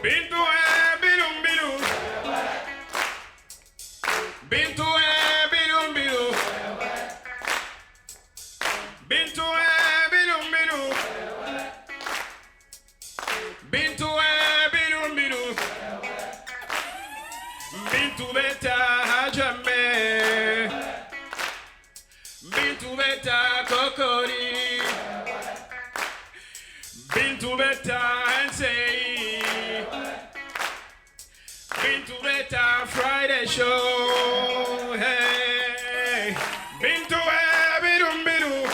Bintu bilum bilum. Bintu bilum bilum. Bintu bilum bilum. Bintu bilum bilum. Bintu beta hajame. Bintu beta kokori. Bintu beta ensei. Bintu beta Friday show. Hey. Bintu bilum bilum.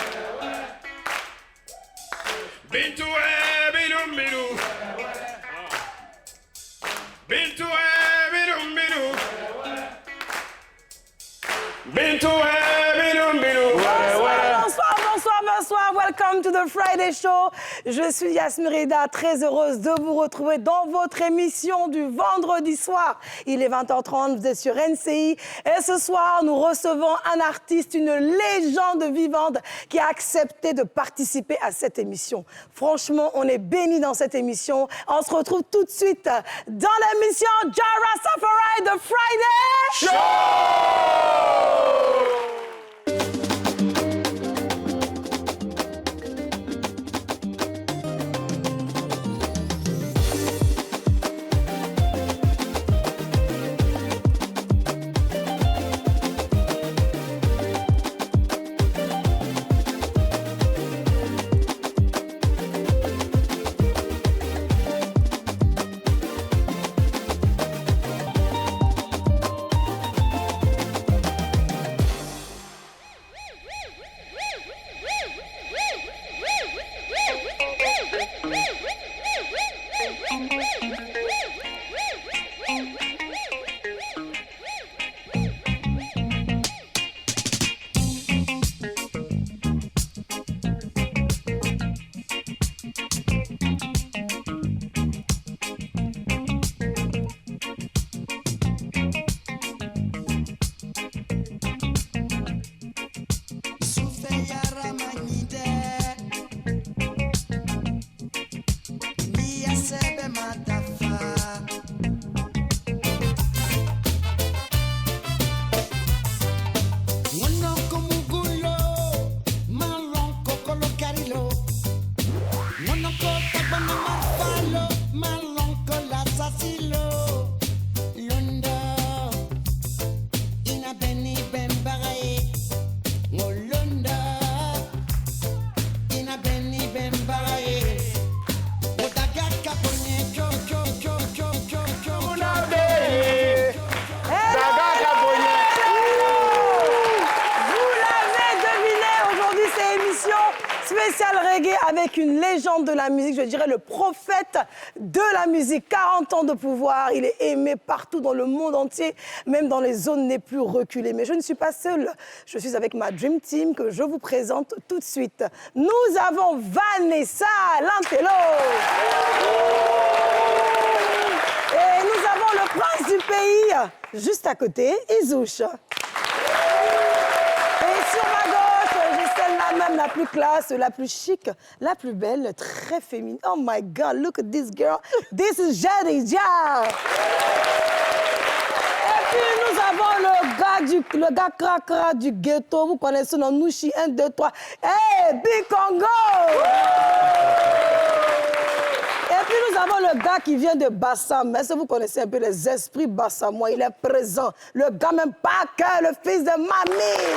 Bintu bilum bilum. Bintu bilum bilum. Bintu bilum bilum. Bonsoir, bonsoir, bonsoir. Welcome to the Friday Show. Je suis Yasmine Reda, très heureuse de vous retrouver dans votre émission du vendredi soir. Il est 20h30, vous êtes sur NCI. Et ce soir, nous recevons un artiste, une légende vivante qui a accepté de participer à cette émission. Franchement, on est bénis dans cette émission. On se retrouve tout de suite dans l'émission Jara Safari de Friday Show. Avec une légende de la musique, je dirais le prophète de la musique. 40 ans de pouvoir, il est aimé partout dans le monde entier, même dans les zones les plus reculées. Mais je ne suis pas seule, je suis avec ma Dream Team que je vous présente tout de suite. Nous avons Vanessa Lantello. Et nous avons le prince du pays, juste à côté, Izouche. Et sur ma gauche, j'ai celle-là même la plus classe, la plus chic, la plus belle, très féminine. Oh my God, look at this girl. This is Jadija. Et puis nous avons le gars cracra du ghetto. Vous connaissez nos Nouchi 1, 2, 3. Hey, Big Congo. Et puis nous avons le gars qui vient de Bassam. Est-ce que vous connaissez un peu les esprits bassamois? Il est présent. Le gars même pas que le fils de mamie.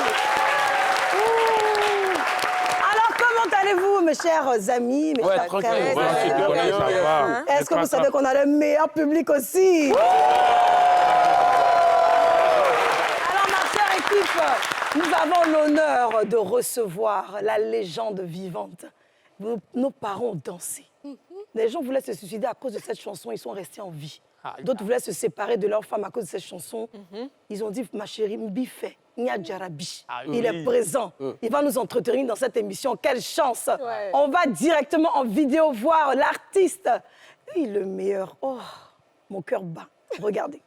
Alors, comment allez-vous, mes chers amis, mes chers frères? Est-ce que vous savez qu'on a le meilleur public aussi? Alors, ma chère équipe, nous avons l'honneur de recevoir la légende vivante. Nos parents ont dansé. Les gens voulaient se suicider à cause de cette chanson, ils sont restés en vie. D'autres voulaient se séparer de leur femme à cause de cette chanson. Ils ont dit, ma chérie, Mbifé, Nyadjarabi, il est présent. Il va nous entretenir dans cette émission. Quelle chance! On va directement en vidéo voir l'artiste. Il est le meilleur. Oh, mon cœur bat. Regardez.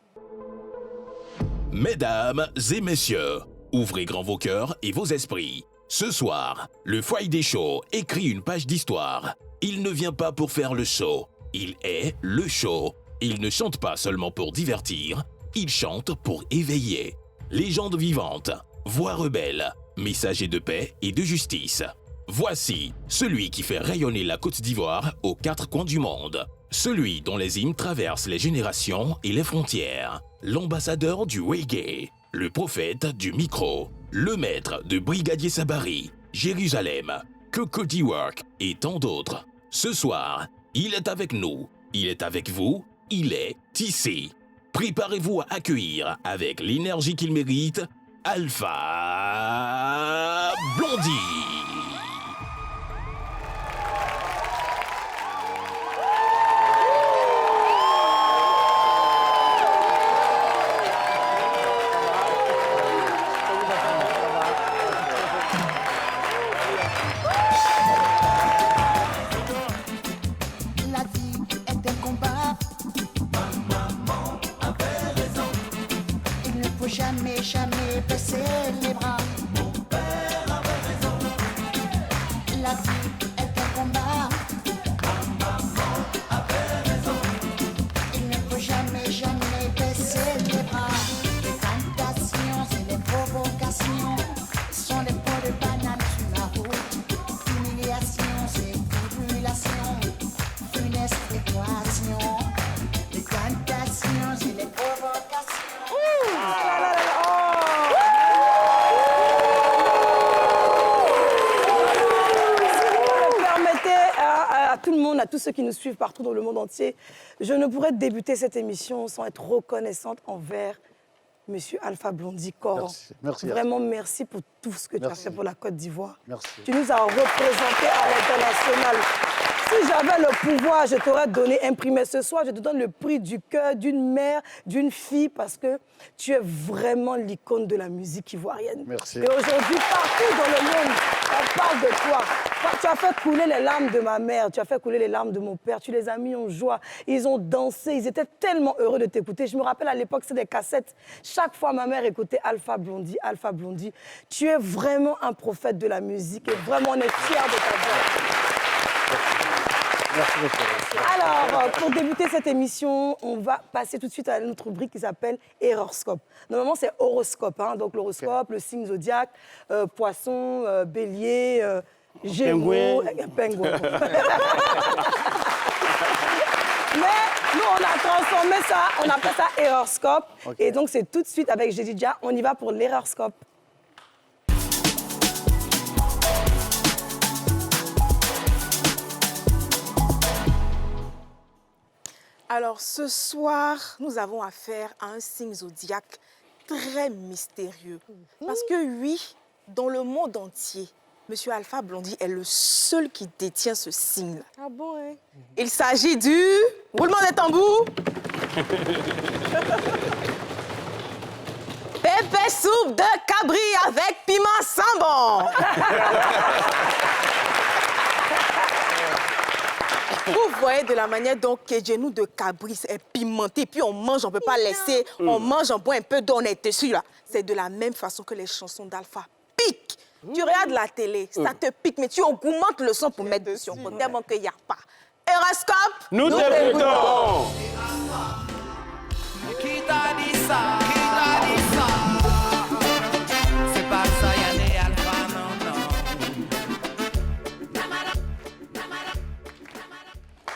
Mesdames et messieurs, Ouvrez grand vos cœurs et vos esprits. Ce soir, le Friday Show écrit une page d'histoire. Il ne vient pas pour faire le show, il est le show. Il ne chante pas seulement pour divertir, il chante pour éveiller. Légende vivante, voix rebelle, messager de paix et de justice. Voici celui qui fait rayonner la Côte d'Ivoire aux quatre coins du monde. Celui dont les hymnes traversent les générations et les frontières. L'ambassadeur du reggae, le prophète du micro, le maître de Brigadier Sabari, Jérusalem, Coco D-Work et tant d'autres. Ce soir, il est avec nous, il est avec vous, il est ici. Préparez-vous à accueillir avec l'énergie qu'il mérite, Alpha Blondy. Jamais baisser les bras. Mon père avait raison. La vie est un combat. Ma maman avait raison. Il ne faut jamais baisser les bras. Les tentations et les provocations sont les pots de banane sur la route. Humiliation, c'est tribulation, funeste équation. Les tentations et les provocations. Tout le monde, à tous ceux qui nous suivent partout dans le monde entier, je ne pourrais débuter cette émission sans être reconnaissante envers Monsieur Alpha Blondy Coran. Merci. Vraiment, merci pour tout ce que tu as fait pour la Côte d'Ivoire. Merci. Tu nous as représentés à l'international. Si j'avais le pouvoir, je t'aurais donné, imprimé ce soir, je te donne le prix du cœur d'une mère, d'une fille, parce que tu es vraiment l'icône de la musique ivoirienne. Merci. Et aujourd'hui, partout dans le monde, on parle de toi. Tu as fait couler les larmes de ma mère, tu as fait couler les larmes de mon père, tu les as mis en joie. Ils ont dansé, ils étaient tellement heureux de t'écouter. Je me rappelle à l'époque, c'était des cassettes. Chaque fois, ma mère écoutait Alpha Blondy, Alpha Blondy. Tu es vraiment un prophète de la musique et vraiment, on est fiers de ta voix. Merci beaucoup. Alors, pour débuter cette émission, on va passer tout de suite à notre rubrique qui s'appelle Errorscope. Normalement, c'est horoscope, hein, donc l'horoscope, le signe zodiaque, poisson, bélier, gémeaux, pingouin. Mais nous, on a transformé ça, on appelle ça Errorscope. Okay. Et donc, c'est tout de suite avec Jedidja, on y va pour l'Errorscope. Alors, ce soir, nous avons affaire à un signe zodiaque très mystérieux. Parce que oui, dans le monde entier, Monsieur Alpha Blondy est le seul qui détient ce signe-là. Ah bon, hein? Il s'agit du roulement des tambours. Pépé soupe de cabri avec piment sambon. Vous voyez de la manière dont le genou de cabri est pimenté, puis on mange, on ne peut pas laisser, on mange, on boit un peu d'eau, on est dessus là. C'est de la même façon que les chansons d'Alpha piquent. Tu regardes la télé, ça te pique, mais tu augmentes le son pour mettre dessus. On peut tellement qu'il n'y a pas. Horoscope, nous t'écoutons. Qui t'a dit ça? Qui t'a dit ça? C'est pas ça, Yanné Alpha, non, non.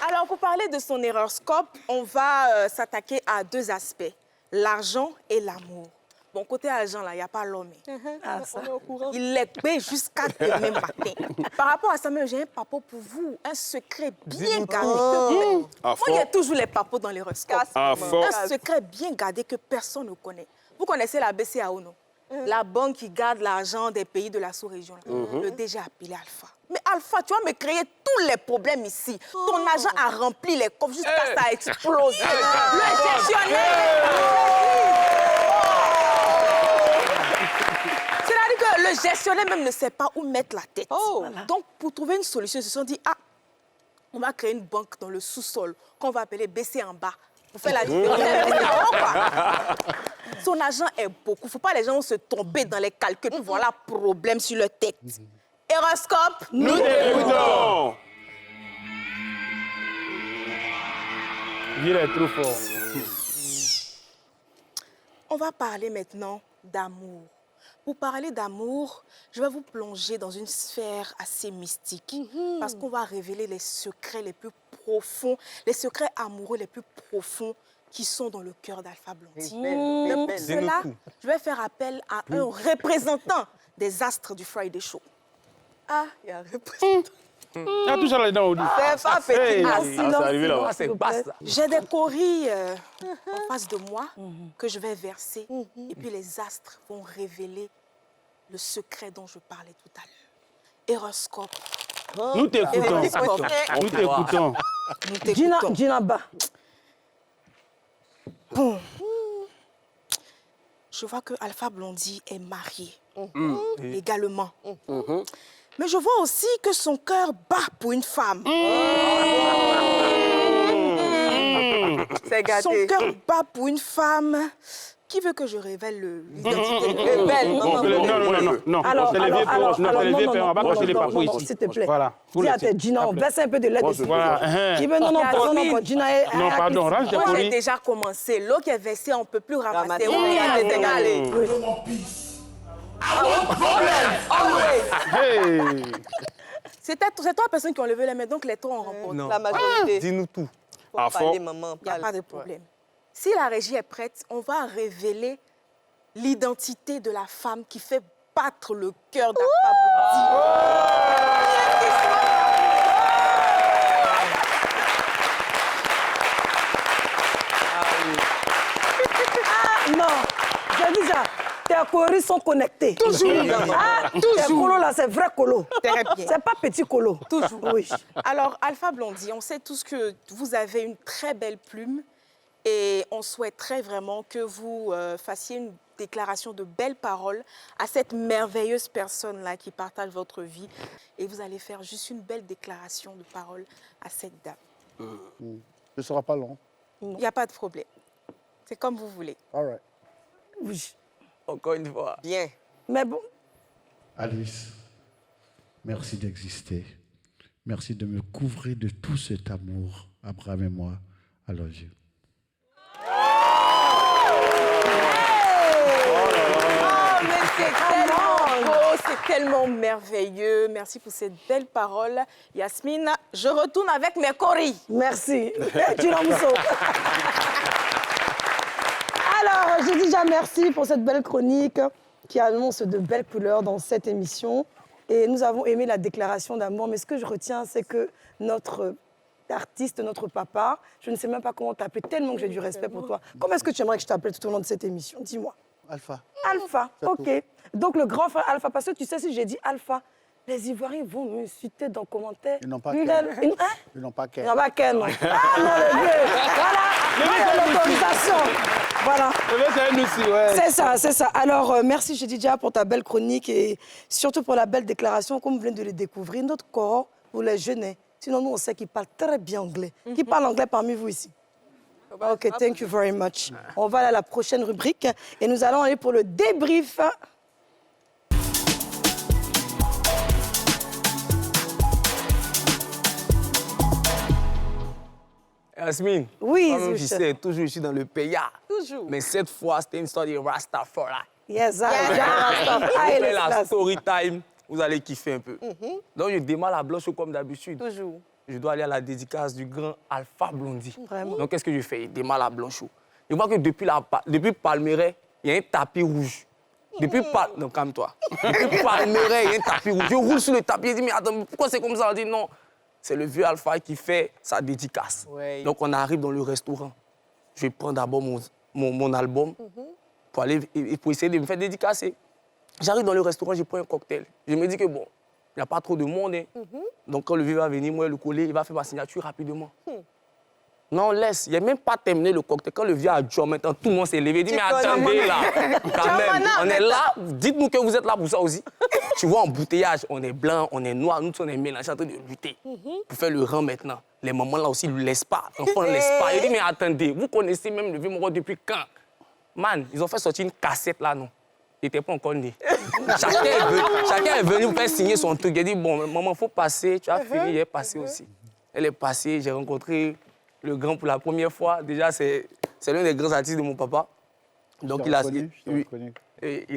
Alors, pour parler de son horoscope, on va s'attaquer à deux aspects, l'argent et l'amour. Bon, côté argent, là, il n'y a pas l'homme. Ah, ça. Il est payé jusqu'à demain matin. Par rapport à ça, même, j'ai un papo pour vous, un secret bien gardé. Moi, il y a toujours les papos dans les horoscopes. Un secret bien gardé que personne ne connaît. Vous connaissez la BCAO, non? La banque qui garde l'argent des pays de la sous-région. Le DG appelé Alpha. Mais Alpha, tu vas me créer tous les problèmes ici. Ton argent a rempli les coffres jusqu'à ça a explosé. Le gestionnaire... C'est-à-dire que le gestionnaire même ne sait pas où mettre la tête. Voilà. Donc, pour trouver une solution, ils se sont dit, ah, on va créer une banque dans le sous-sol qu'on va appeler BC en bas, pour faire la différence. Son argent est beaucoup. Il ne faut pas que les gens se tomber dans les calculs. Voilà, problème sur le texte. Horoscope, Nous t'écoutons. Il est trop fort. On va parler maintenant d'amour. Pour parler d'amour, je vais vous plonger dans une sphère assez mystique parce qu'on va révéler les secrets les plus profonds, les secrets amoureux les plus profonds qui sont dans le cœur d'Alpha Blondy. Mais pour cela, je vais faire appel à un représentant des astres du Friday Show. Ah, il y a un représentant. Il y a tout ça là-dedans, Audi. C'est pas petit. Hey. Silence, c'est arrivé là-bas. s'il vous plaît. J'ai des coris en face de moi que je vais verser et puis les astres vont révéler le secret dont je parlais tout à l'heure. Horoscope. Nous t'écoutons. Horoscope. Nous t'écoutons. Nous t'écoutons. Gina Ba. Bon. Je vois que Alpha Blondy est marié également. Mais je vois aussi que son cœur bat pour une femme. C'est gâté. Son cœur bat pour une femme. Qui veut que je révèle l'identité? Rebelle, maman. Non. Alors, On s'est levé on va pas cocher les non, papous non, ici. s'il te plaît. Voilà. Dis à tes Gina, on verse un peu de lait dessus. Voilà. Qui veut non, Gina est... Non, pardon, range tes Moi, j'ai colis. déjà commencé. L'eau qui est versée, on ne peut plus ramasser. Ramasser. Oui, C'est égalé. Hey. C'est trois personnes qui ont levé les mains, donc les trois ont remporté. La majorité. Dis-nous tout. Faut À parler, fond. maman. Il n'y a pas de problème. Si la régie est prête, on va révéler l'identité de la femme qui fait battre le cœur d'Alpha Non, j'ai dit ça. Tes coris sont connectés. Toujours. Ah, tes colos là, c'est vrai colo. Très bien. C'est pas petit colo. Toujours. Oui. Alors, Alpha Blondy, on sait tous que vous avez une très belle plume et on souhaiterait vraiment que vous fassiez une déclaration de belles paroles à cette merveilleuse personne-là qui partage votre vie. Et vous allez faire juste une belle déclaration de paroles à cette dame. Ce ne sera pas long. Il n'y a pas de problème. C'est comme vous voulez. All right. Oui. Encore une fois. Bien. Mais bon, Alice, merci d'exister. Merci de me couvrir de tout cet amour. Abraham et moi, I love you. Oh, mais c'est tellement beau, c'est tellement merveilleux. Merci pour cette belle parole. Yasmine, je retourne avec mes coris. merci. Tu l'as Mousseau. Alors, je dis déjà merci pour cette belle chronique qui annonce de belles couleurs dans cette émission. Et nous avons aimé la déclaration d'amour. Mais ce que je retiens, c'est que notre artiste, notre papa, je ne sais même pas comment t'appeler, tellement que j'ai du respect pour toi. Comment est-ce que tu aimerais que je t'appelle tout au long de cette émission? Dis-moi. Alpha. Alpha, ok. Donc le grand frère Alpha, parce que tu sais, si j'ai dit Alpha, les Ivoiriens vont m'insulter dans les commentaires. Ils n'ont pas Une- Ken. une- hein? Ils n'ont pas Il Ken. n'y en a pas qu'un, non. Ah non, le vieux. Voilà. Moi, il y a l'autorisation. Voilà. C'est un aussi, ouais. C'est ça, c'est ça. Alors, merci Jedidja pour ta belle chronique et surtout pour la belle déclaration, comme vous venez de le découvrir. Notre corps, vous les jeunes, sinon nous, on sait qu'ils parlent très bien anglais. Qui parle anglais parmi vous ici? Ok, thank you very much. On va aller à la prochaine rubrique et nous allons aller pour le débrief. Yasmine. Oui, Moi-même, Zouche. tu sais, toujours je suis dans le pays. Toujours. Mais cette fois, c'était une histoire de Rastafari. Yes, Après la story time, vous allez kiffer un peu. Donc, je démarre la blanche comme d'habitude. Toujours. Je dois aller à la dédicace du grand Alpha Blondy. Vraiment. Donc, qu'est-ce que je fais? Je démarre la blanche. Je vois que depuis Palmeraie, il y a un tapis rouge. Non, calme-toi. Depuis Palmeraie, il y a un tapis rouge. Je roule sur le tapis, je dis, mais attends, pourquoi c'est comme ça? On dit, non, c'est le vieux Alpha qui fait sa dédicace. Ouais. Donc, on arrive dans le restaurant. Je prends d'abord mon album pour essayer de me faire dédicacer. J'arrive dans le restaurant, je prends un cocktail. Je me dis que bon, il n'y a pas trop de monde. Hein. Donc, quand le vieux va venir, moi, le coller, il va faire ma signature rapidement. Non, laisse. Il n'a même pas terminé le cocktail. Quand le vieux a joué, maintenant, tout le monde s'est levé. Il dit, mais attendez, là, quand même, on est là. Dites-nous que vous êtes là pour ça aussi. Tu vois, embouteillage, on est blanc, on est noir. Nous, on est mélangés en train de lutter pour faire le rang maintenant. Les mamans, là aussi, ne le laissent pas. L'enfant ne laisse pas. Il dit, mais attendez, vous connaissez même le vieux Moro depuis quand? Man, ils ont fait sortir une cassette, là, non? Il n'était pas encore né. Chacun est venu faire signer son truc. Il a dit, bon, maman, il faut passer. Tu as fini, il est passé aussi. Elle est passée, j'ai rencontré le grand pour la première fois. Déjà, c'est l'un des grands artistes de mon papa. Donc, il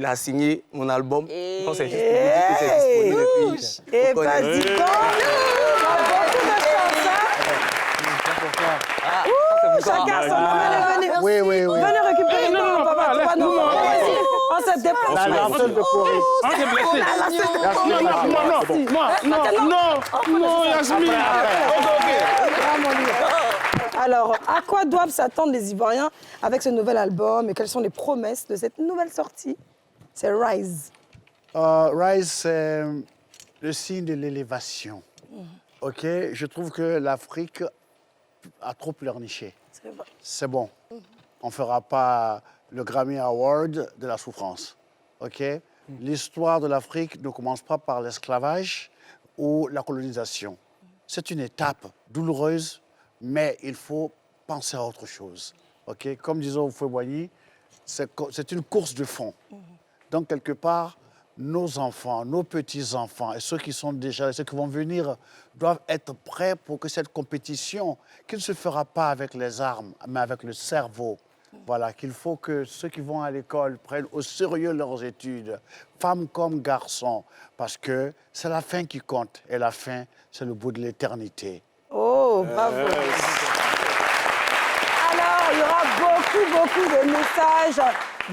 a signé mon album. Donc, c'est juste pour dire que c'est disponible. Et vas-y donc. Chacun son nom. Oui. Venez récupérer ton papa. Toi, non. On se déplace. La seule de Corée. On s'est blessé. Non, Yasmine. Alors, à quoi doivent s'attendre les Ivoiriens avec ce nouvel album et quelles sont les promesses de cette nouvelle sortie? C'est Rise. Rise, c'est le signe de l'élévation. OK? Je trouve que l'Afrique a trop pleurniché. C'est vrai. C'est bon. On ne fera pas le Grammy Award de la souffrance. OK? L'histoire de l'Afrique ne commence pas par l'esclavage ou la colonisation. C'est une étape douloureuse, mais il faut penser à autre chose. OK? Comme disait Oufoué-Boigny, c'est une course de fond. Donc, quelque part, nos enfants, nos petits-enfants et ceux qui sont déjà, ceux qui vont venir, doivent être prêts pour que cette compétition, qui ne se fera pas avec les armes, mais avec le cerveau, voilà, qu'il faut que ceux qui vont à l'école prennent au sérieux leurs études, femmes comme garçons, parce que c'est la fin qui compte. Et la fin, c'est le bout de l'éternité. Oh, bravo. Alors, il y aura beaucoup de messages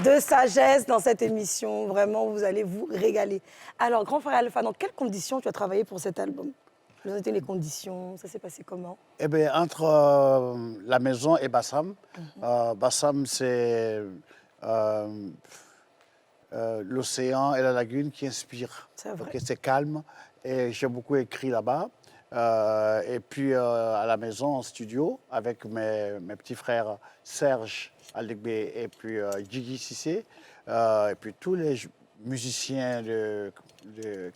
de sagesse dans cette émission. Vraiment, vous allez vous régaler. Alors, grand frère Alpha, dans quelles conditions tu as travaillé pour cet album? Quelles ont été les conditions? Ça s'est passé comment? Eh bien, entre la maison et Bassam, Bassam, c'est l'océan et la lagune qui inspirent. C'est vrai. Okay, c'est calme et j'ai beaucoup écrit là-bas. Et puis à la maison, en studio, avec mes petits frères Serge Alegbe et puis Djigui Sissé, et puis tous les musiciens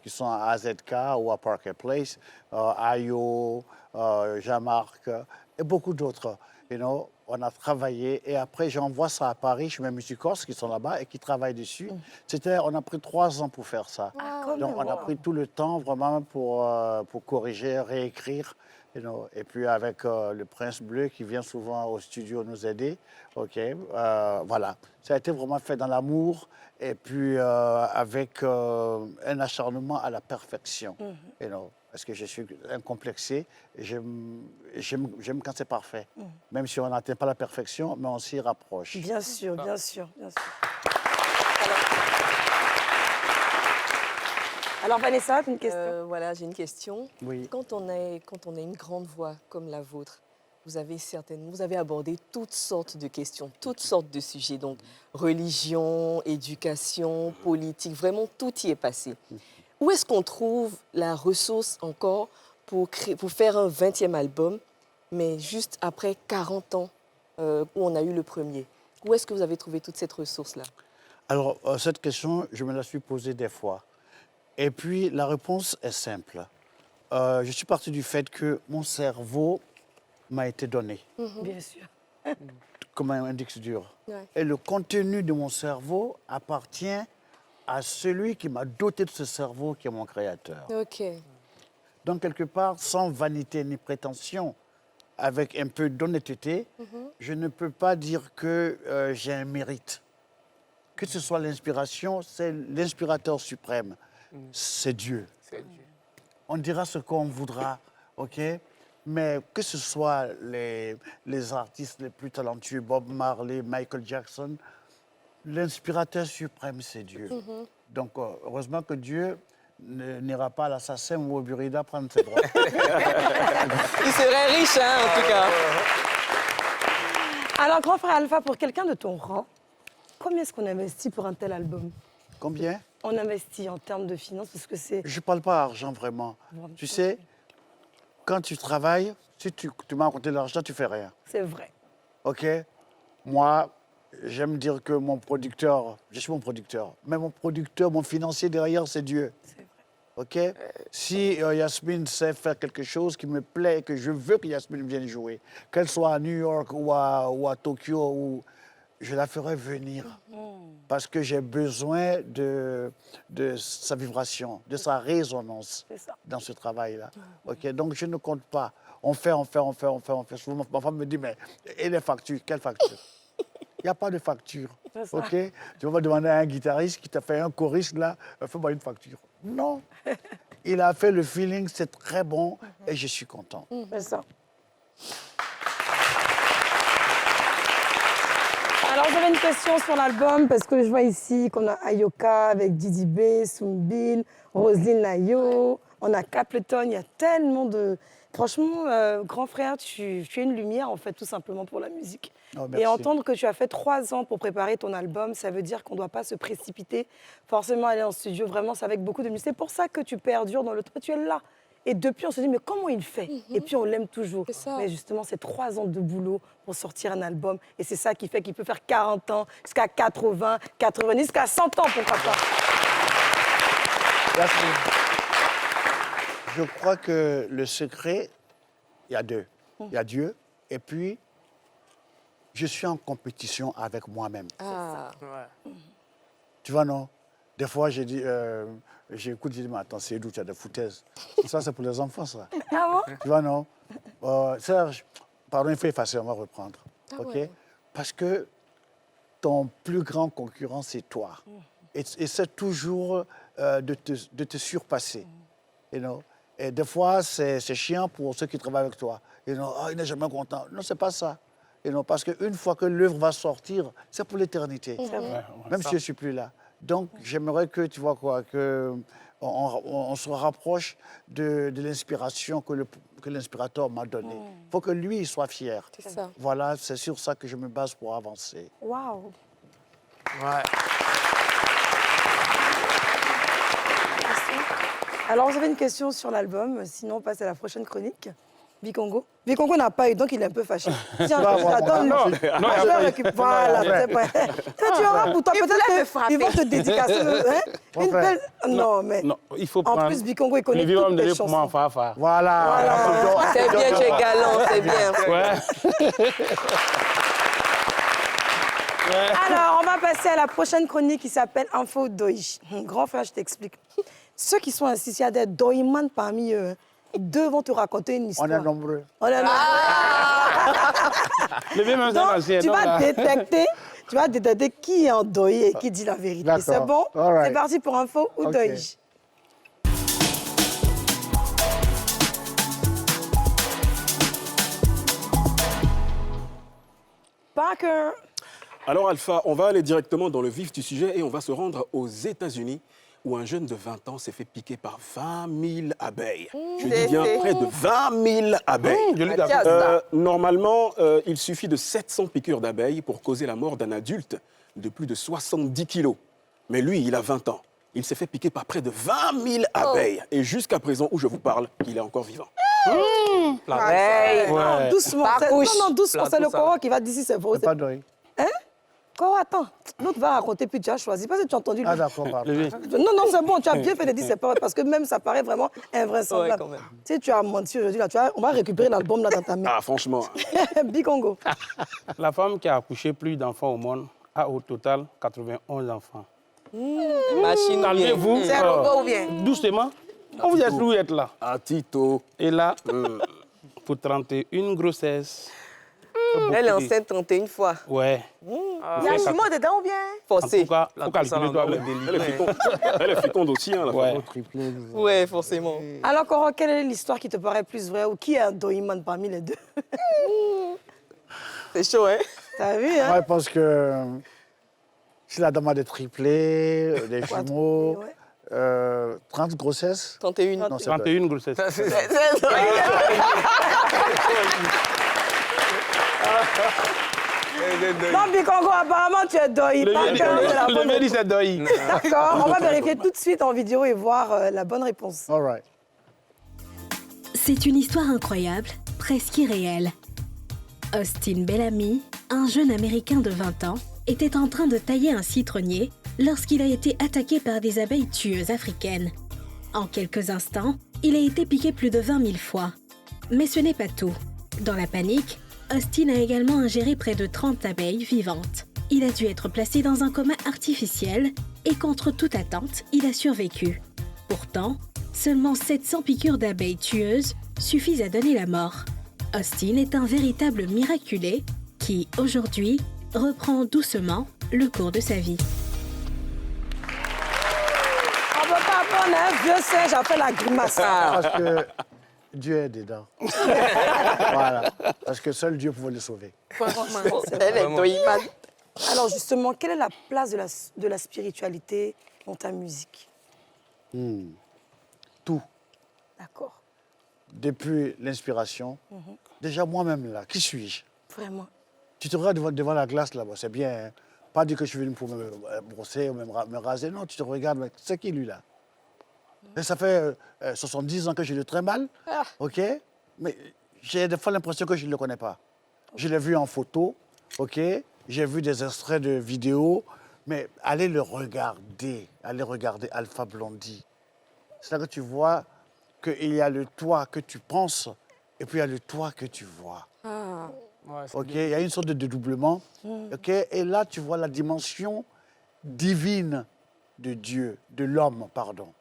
qui sont à AZK ou à Parker Place, Ayo, Jean-Marc et beaucoup d'autres. You know, on a travaillé et après j'envoie ça à Paris chez mes musicos qui sont là-bas et qui travaillent dessus. On a pris 3 ans pour faire ça. Donc on a pris tout le temps vraiment pour corriger, réécrire. You know, et puis avec le Prince Bleu qui vient souvent au studio nous aider. OK, voilà. Ça a été vraiment fait dans l'amour et puis avec un acharnement à la perfection. You know, parce que je suis incomplexé. J'aime quand c'est parfait. Même si on n'atteint pas la perfection, mais on s'y rapproche. Bien sûr, bien sûr, bien sûr. Alors Vanessa, une question? Voilà, j'ai une question. Oui. Quand on a une grande voix comme la vôtre, vous avez abordé toutes sortes de questions, toutes sortes de sujets, donc religion, éducation, politique, vraiment tout y est passé. Où est-ce qu'on trouve la ressource encore pour faire un 20e album, mais juste après 40 ans où on a eu le premier? Où est-ce que vous avez trouvé toute cette ressource-là? Alors, cette question, je me la suis posée des fois. Et puis, la réponse est simple. Je suis parti du fait que mon cerveau m'a été donné. Bien sûr. Comme un index dur. Ouais. Et le contenu de mon cerveau appartient à celui qui m'a doté de ce cerveau, qui est mon créateur. OK. Donc, quelque part, sans vanité ni prétention, avec un peu d'honnêteté, je ne peux pas dire que j'ai un mérite. Que ce soit l'inspiration, c'est l'inspirateur suprême. C'est Dieu. On dira ce qu'on voudra, OK? Mais que ce soit les artistes les plus talentueux, Bob Marley, Michael Jackson, l'inspirateur suprême, c'est Dieu. Donc, heureusement que Dieu n'ira pas à l'assassin ou au Burida prendre ses droits. Il serait riche, hein, en tout cas. Alors, grand frère Alpha, pour quelqu'un de ton rang, combien est-ce qu'on investit pour un tel album? Combien? On investit en termes de finances parce que c'est... Je ne parle pas argent, vraiment. Tu sais, quand tu travailles, Si tu m'as raconté l'argent, tu fais rien. C'est vrai. OK? Moi, j'aime dire que mon producteur, je suis mon producteur, mais mon producteur, mon financier derrière, c'est Dieu. C'est vrai. OK? Si Yasmine sait faire quelque chose qui me plaît et que je veux que Yasmine vienne jouer, qu'elle soit à New York ou à Tokyo, je la ferai venir. Parce que j'ai besoin de sa vibration, de sa résonance dans ce travail-là. OK? Donc, je ne compte pas. On fait. Souvent, ma femme me dit, mais et les factures? Quelles factures? Il n'y a pas de facture. OK? Tu vas demander à un guitariste qui t'a fait un choriste, là, fais-moi une facture. Non. Il a fait le feeling, c'est très bon et je suis content. C'est ça. Alors, j'avais une question sur l'album, parce que je vois ici qu'on a Ayoka avec Didi B, Soumbil, Roselyne Layo, on a Capleton, il y a tellement de... Franchement, grand frère, tu es une lumière, en fait, tout simplement pour la musique. Oh, et entendre que tu as fait 3 ans pour préparer ton album, ça veut dire qu'on ne doit pas se précipiter, forcément aller en studio, vraiment, c'est avec beaucoup de musique. C'est pour ça que tu perdures dans le temps, tu es là. Et depuis, on se dit, mais comment il fait? Et puis, on l'aime toujours. Mais justement, c'est 3 ans de boulot pour sortir un album. Et c'est ça qui fait qu'il peut faire 40 ans, jusqu'à 80, 90, jusqu'à 100 ans, pourquoi pas. Je crois que le secret, il y a 2. Il y a Dieu, et puis, je suis en compétition avec moi-même. Ah. Tu vois, non? Des fois, j'ai dit, j'écoute, je dis, mais attends, c'est d'où tu as des foutaises? Ça, c'est pour les enfants, ça. Ah bon? Tu vois, non? Serge, pardon, il faut effacer, on va reprendre. OK? Parce que ton plus grand concurrent, c'est toi. Et c'est toujours de te surpasser. You know? Et des fois, c'est chiant pour ceux qui travaillent avec toi. You know? Oh, il n'est jamais content. Non, c'est pas ça. You know? Parce qu'une fois que l'œuvre va sortir, c'est pour l'éternité. Même si je ne suis plus là. Donc, j'aimerais que, tu vois quoi, on se rapproche de l'inspiration que l'inspirateur m'a donnée. Il faut que lui, il soit fier. C'est ça. Voilà, c'est sur ça que je me base pour avancer. Waouh! Ouais. Alors, j'avais une question sur l'album, sinon on passe à la prochaine chronique. Bikongo. Bikongo n'a pas eu, donc il est un peu fâché. Tiens, donne-lui. Voilà, c'est vrai. Tu auras pour toi, peut-être qu'ils vont te dédicacer. Une belle... Non, mais... Non, il faut prendre... En plus, Bikongo, il connaît toutes les chansons. Voilà. C'est bien, tu es galant, c'est bien. Alors, on va passer à la prochaine chronique qui s'appelle Info Doish. Grand frère, je t'explique. Ceux qui sont assis, il y a des doïmans parmi eux. 2 vont te raconter une histoire. On est nombreux. On est nombreux. Donc, tu vas détecter qui est endeuillé et qui dit la vérité. C'est bon? C'est parti pour Info ou Doish. Parker. Alors Alpha, on va aller directement dans le vif du sujet et on va se rendre aux États-Unis où un jeune de 20 ans s'est fait piquer par 20 000 abeilles. Je dis bien près de 20 000 abeilles. Normalement, il suffit de 700 piqûres d'abeilles pour causer la mort d'un adulte de plus de 70 kilos. Mais lui, il a 20 ans. Il s'est fait piquer par près de 20 000 abeilles. Et jusqu'à présent, où je vous parle, il est encore vivant. L'abeille. Non, doucement. Non, doucement. C'est le corps qui va dire si c'est vrai. C'est pas d'oeil. Hein? Quoi, attends. L'autre va raconter, puis tu as choisi. Parce que tu as entendu. Ah, d'accord, pardon. Non, c'est bon. Tu as bien fait de dire c'est pas vrai. Parce que même ça paraît vraiment invraisemblable. Ouais, tu sais, tu as menti aujourd'hui. Là, on va récupérer l'album là dans ta main. Ah, franchement. Bikongo. La femme qui a accouché plus d'enfants au monde a au total 91 enfants. Machine. Calmez-vous. C'est un robot ou bien? Doucement. On vous êtes où être là. Ah, Tito. Et là, pour 31 grossesses. Elle est enceinte 31 fois. Ouais. Il y a un jumeau dedans ou bien? En Forcé. tout cas, faut calculer toi le Elle est féconde aussi, hein, la femme. Ouais, forcément. Alors, Coro, quelle est l'histoire qui te paraît plus vraie ou qui est un doïman parmi les 2? C'est chaud, hein? T'as vu, hein? Moi, je pense que si la dame a des triplés, des jumeaux, 30 grossesses. 31. Non, c'est 31 grossesses. Non, Bikongo, apparemment, tu es doï. Le mien dit c'est doï. D'accord, on va vérifier tout de suite en vidéo et voir la bonne réponse. All right. C'est une histoire incroyable, presque irréelle. Austin Bellamy, un jeune Américain de 20 ans, était en train de tailler un citronnier lorsqu'il a été attaqué par des abeilles tueuses africaines. En quelques instants, il a été piqué plus de 20 000 fois. Mais ce n'est pas tout. Dans la panique, Austin a également ingéré près de 30 abeilles vivantes. Il a dû être placé dans un coma artificiel et contre toute attente, il a survécu. Pourtant, seulement 700 piqûres d'abeilles tueuses suffisent à donner la mort. Austin est un véritable miraculé qui, aujourd'hui, reprend doucement le cours de sa vie. On ne peut pas prendre un vieux singe après la grimace. Parce que Dieu est dedans. Voilà. Parce que seul Dieu pouvait le sauver. Alors justement, quelle est la place de la spiritualité dans ta musique? Tout. D'accord. Depuis l'inspiration, déjà moi-même là, qui suis-je? Vraiment. Tu te regardes devant la glace là-bas, c'est bien. Hein? Pas dire que je suis venu pour me brosser ou me raser. Non, tu te regardes, mais c'est qui lui là? Et ça fait 70 ans que je le très mal, ok? Mais j'ai des fois l'impression que je ne le connais pas. Je l'ai vu en photo, ok? J'ai vu des extraits de vidéos, mais allez regarder Alpha Blondy. C'est là que tu vois qu'il y a le toi que tu penses et puis il y a le toi que tu vois. Ok, il y a une sorte de dédoublement. Ok, et là, tu vois la dimension divine de Dieu, de l'homme, pardon.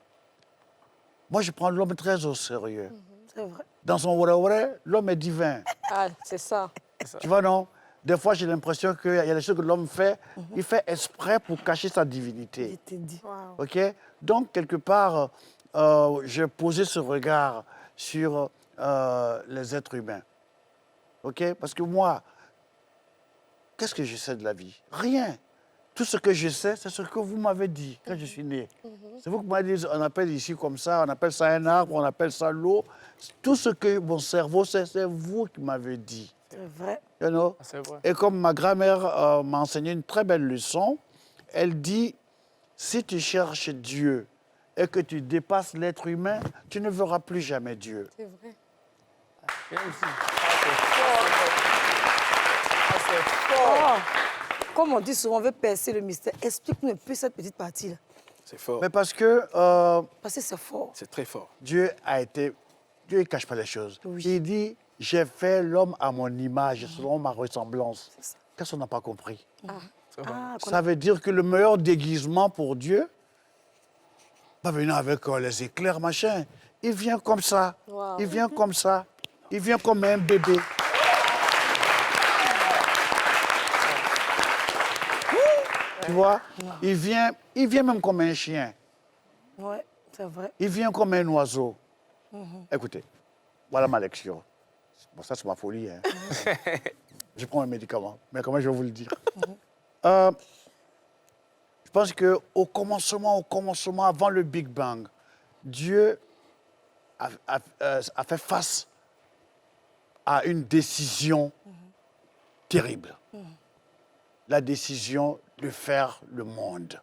Moi, je prends l'homme très au sérieux. C'est vrai. Dans son vrai, l'homme est divin. Ah, c'est ça. Tu vois, non? Des fois, j'ai l'impression qu'il y a des choses que l'homme fait, il fait exprès pour cacher sa divinité. Ok? Donc, quelque part, j'ai posé ce regard sur les êtres humains. Ok? Parce que moi, qu'est-ce que je sais de la vie? Rien. Tout ce que je sais, c'est ce que vous m'avez dit quand je suis né. C'est vous qui m'avez dit, on appelle ici comme ça, on appelle ça un arbre, on appelle ça l'eau. Tout ce que mon cerveau sait, c'est vous qui m'avez dit. C'est vrai. You know? C'est vrai. Et comme ma grand-mère m'a enseigné une très belle leçon, elle dit, si tu cherches Dieu et que tu dépasses l'être humain, tu ne verras plus jamais Dieu. C'est vrai. Comme on dit souvent, on veut percer le mystère. Explique-nous un peu cette petite partie-là. C'est fort. Mais parce que... Parce que c'est fort. C'est très fort. Dieu ne cache pas les choses. Il dit, j'ai fait l'homme à mon image, selon ma ressemblance. Qu'est-ce qu'on n'a pas compris? Ça veut dire que le meilleur déguisement pour Dieu, pas venir avec les éclairs, machin. Il vient comme ça. Wow. Il vient comme ça. Il vient comme un bébé. Tu vois? Il vient même comme un chien. Oui, c'est vrai. Il vient comme un oiseau. Écoutez, voilà ma lecture. Bon, ça, c'est ma folie. Hein. Je prends un médicament, mais comment je vais vous le dire? Je pense qu'au commencement, avant le Big Bang, Dieu a fait face à une décision terrible. La décision de faire le monde.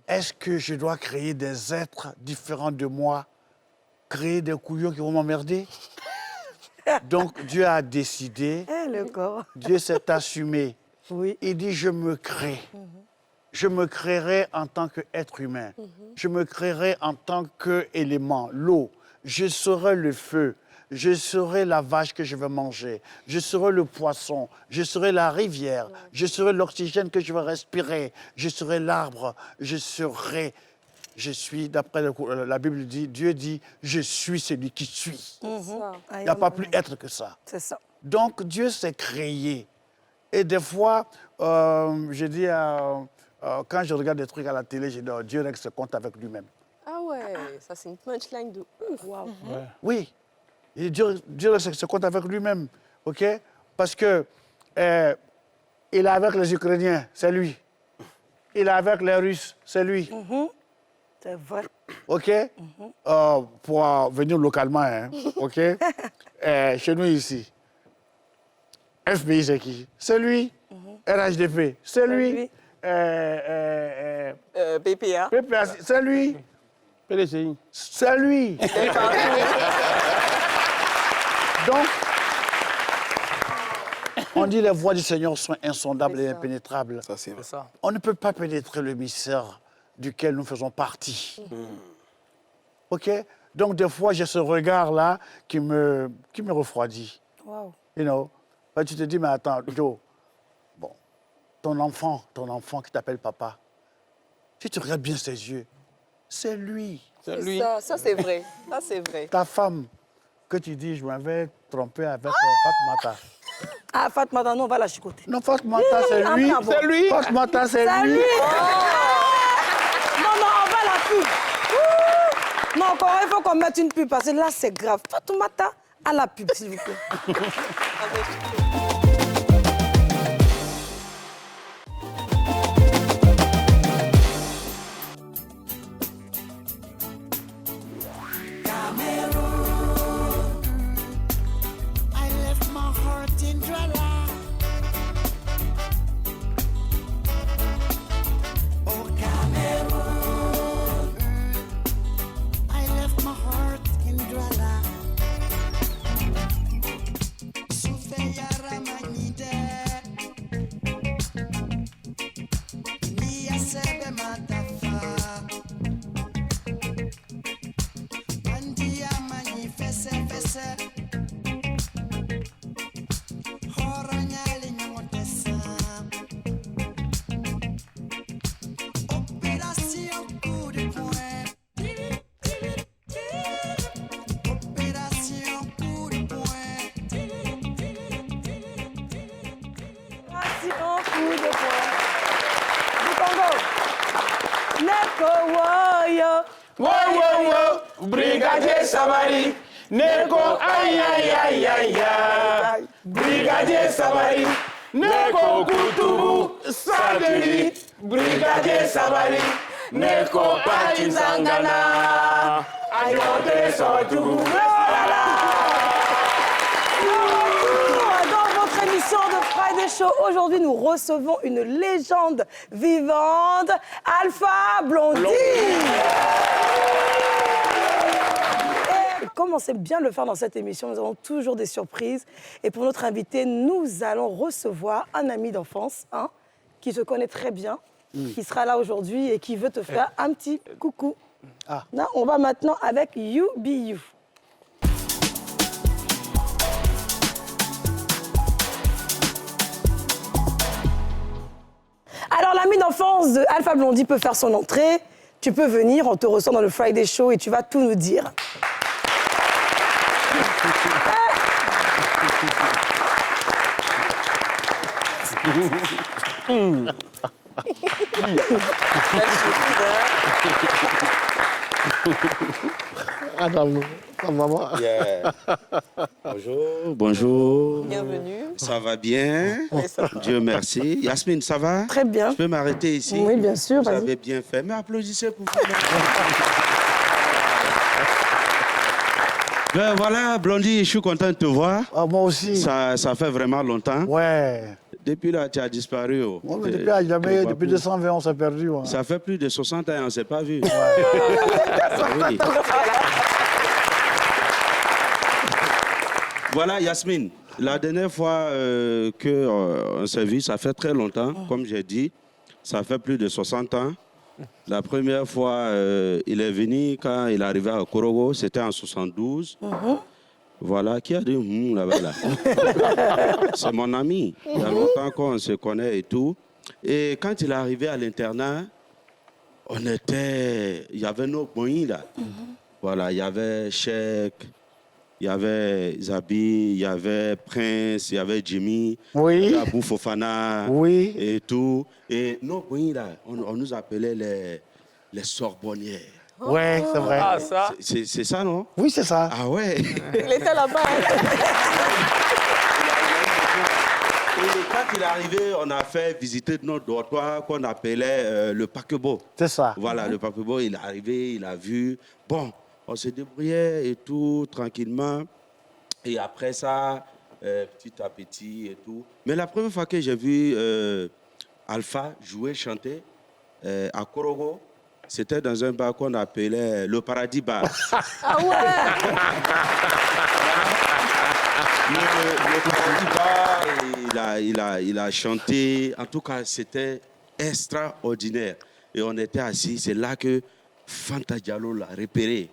Est-ce que je dois créer des êtres différents de moi, créer des couillons qui vont m'emmerder? Donc Dieu a décidé, le corps. Dieu s'est assumé. Oui. Il dit, je me crée. Je me créerai en tant qu'être humain. Je me créerai en tant qu'élément, l'eau. Je serai le feu. Je serai la vache que je vais manger. Je serai le poisson. Je serai la rivière. Je serai l'oxygène que je vais respirer. Je serai l'arbre. Je suis, d'après la Bible dit, Dieu dit, je suis celui qui suis. Il n'y a pas plus être que ça. C'est ça. Donc Dieu s'est créé. Et des fois, je dis, quand je regarde des trucs à la télé, je dis, oh, Dieu règle ce compte avec lui-même. Ah ouais, ça c'est une punchline de ouf. Wow. Oui. Et Dieu règle ce compte avec lui-même. OK? Parce que il est avec les Ukrainiens, c'est lui. Il est avec les Russes, c'est lui. C'est vrai. OK? Pour venir localement, hein? OK? Chez nous ici. FBI, c'est qui? C'est lui. RHDP, c'est lui. BPA. BPA, c'est lui. PDCI. C'est lui. Donc, on dit les voies du Seigneur sont insondables et impénétrables. Ça, c'est vrai. On ne peut pas pénétrer le mystère duquel nous faisons partie. OK? Donc, des fois, j'ai ce regard-là qui me refroidit. Wow. You know? Ben, tu te dis, mais attends, Joe, bon, ton enfant qui t'appelle papa, si tu regardes bien ses yeux, c'est lui. C'est lui. Ça c'est vrai. Ça, c'est vrai. Ta femme, que tu dis, je m'avais trompé avec Fatmata. Ah, Fatmata, non, on va la chicoter. Non, Fatmata, c'est lui. C'est lui. Fatmata, c'est lui. lui. Non, on va la pub. Non, encore, il faut qu'on mette une pub parce que là, c'est grave. Fatoumata, à la pub, s'il vous plaît. I left my heart in Douala. Oh, Cameroon. I left my heart in Douala. Soufeya Ramanide. Nia Sebe Matafa. Bandia Mani Fese Fese. Opération coup de poing. Opération coup de poing. Opération coup de poing. Du Congo. Neko Woyo. Wo, Brigadier Savary. Neko, aïe, aïe, aïe, aïe, aïe. Brigadier Savary. Neko, Koutoubou, satellite. Brigadier Savary. Neko, Patinzangana. Ayote, Sotou. Dans votre émission de Friday Show, aujourd'hui, nous recevons une légende vivante, Alpha Blondy. Et comme on sait bien le faire dans cette émission, nous avons toujours des surprises. Et pour notre invité, nous allons recevoir un ami d'enfance, qui se connaît très bien, qui sera là aujourd'hui et qui veut te faire un petit coucou. Là, on va maintenant avec You Be You. Alors, l'ami d'enfance de Alpha Blondy peut faire son entrée. Tu peux venir, on te reçoit dans le Friday Show et tu vas tout nous dire. Yeah. Bonjour. Bienvenue. Ça va bien? Dieu merci. Yasmine, ça va? Très bien. Je peux m'arrêter ici? Oui, bien sûr. Vous avez bien fait. Mais applaudissez pour vous. Ben voilà, Blondy, je suis content de te voir. Moi aussi. Ça fait vraiment longtemps. Ouais. Depuis là, tu as disparu. Oh. Ouais, mais depuis 220, on s'est perdu. Ouais. Ça fait plus de 60 ans, on ne s'est pas vu. Ouais. Oui. Voilà, Yasmine, la dernière fois qu'on s'est vu, ça fait très longtemps, comme j'ai dit. Ça fait plus de 60 ans. La première fois, il est venu quand il est arrivé à Korogo, c'était en 72. Voilà, qui a dit là-bas là. C'est mon ami. Il y a longtemps qu'on se connaît et tout. Et quand il est arrivé à l'internat, il y avait nos boys là. Voilà, il y avait Cheikh, il y avait Zabi, il y avait Prince, il y avait Jimmy, il y avait Abou Fofana et tout. Et nos boys là, on nous appelait les Sorbonnières. Ouais, c'est vrai. Ah, ça. C'est ça, non? Oui, c'est ça. Ah ouais. Il était là-bas. Et quand il est arrivé, on a fait visiter notre dortoir qu'on appelait le paquebot. C'est ça. Voilà, le paquebot, il est arrivé, il a vu. Bon, on se débrouillait et tout, tranquillement. Et après ça, petit à petit et tout. Mais la première fois que j'ai vu Alpha jouer, chanter à Korogo, c'était dans un bar qu'on appelait le Paradis Bar. Ah ouais. Il a chanté. En tout cas, c'était extraordinaire. Et on était assis. C'est là que Fanta Diallo l'a repéré.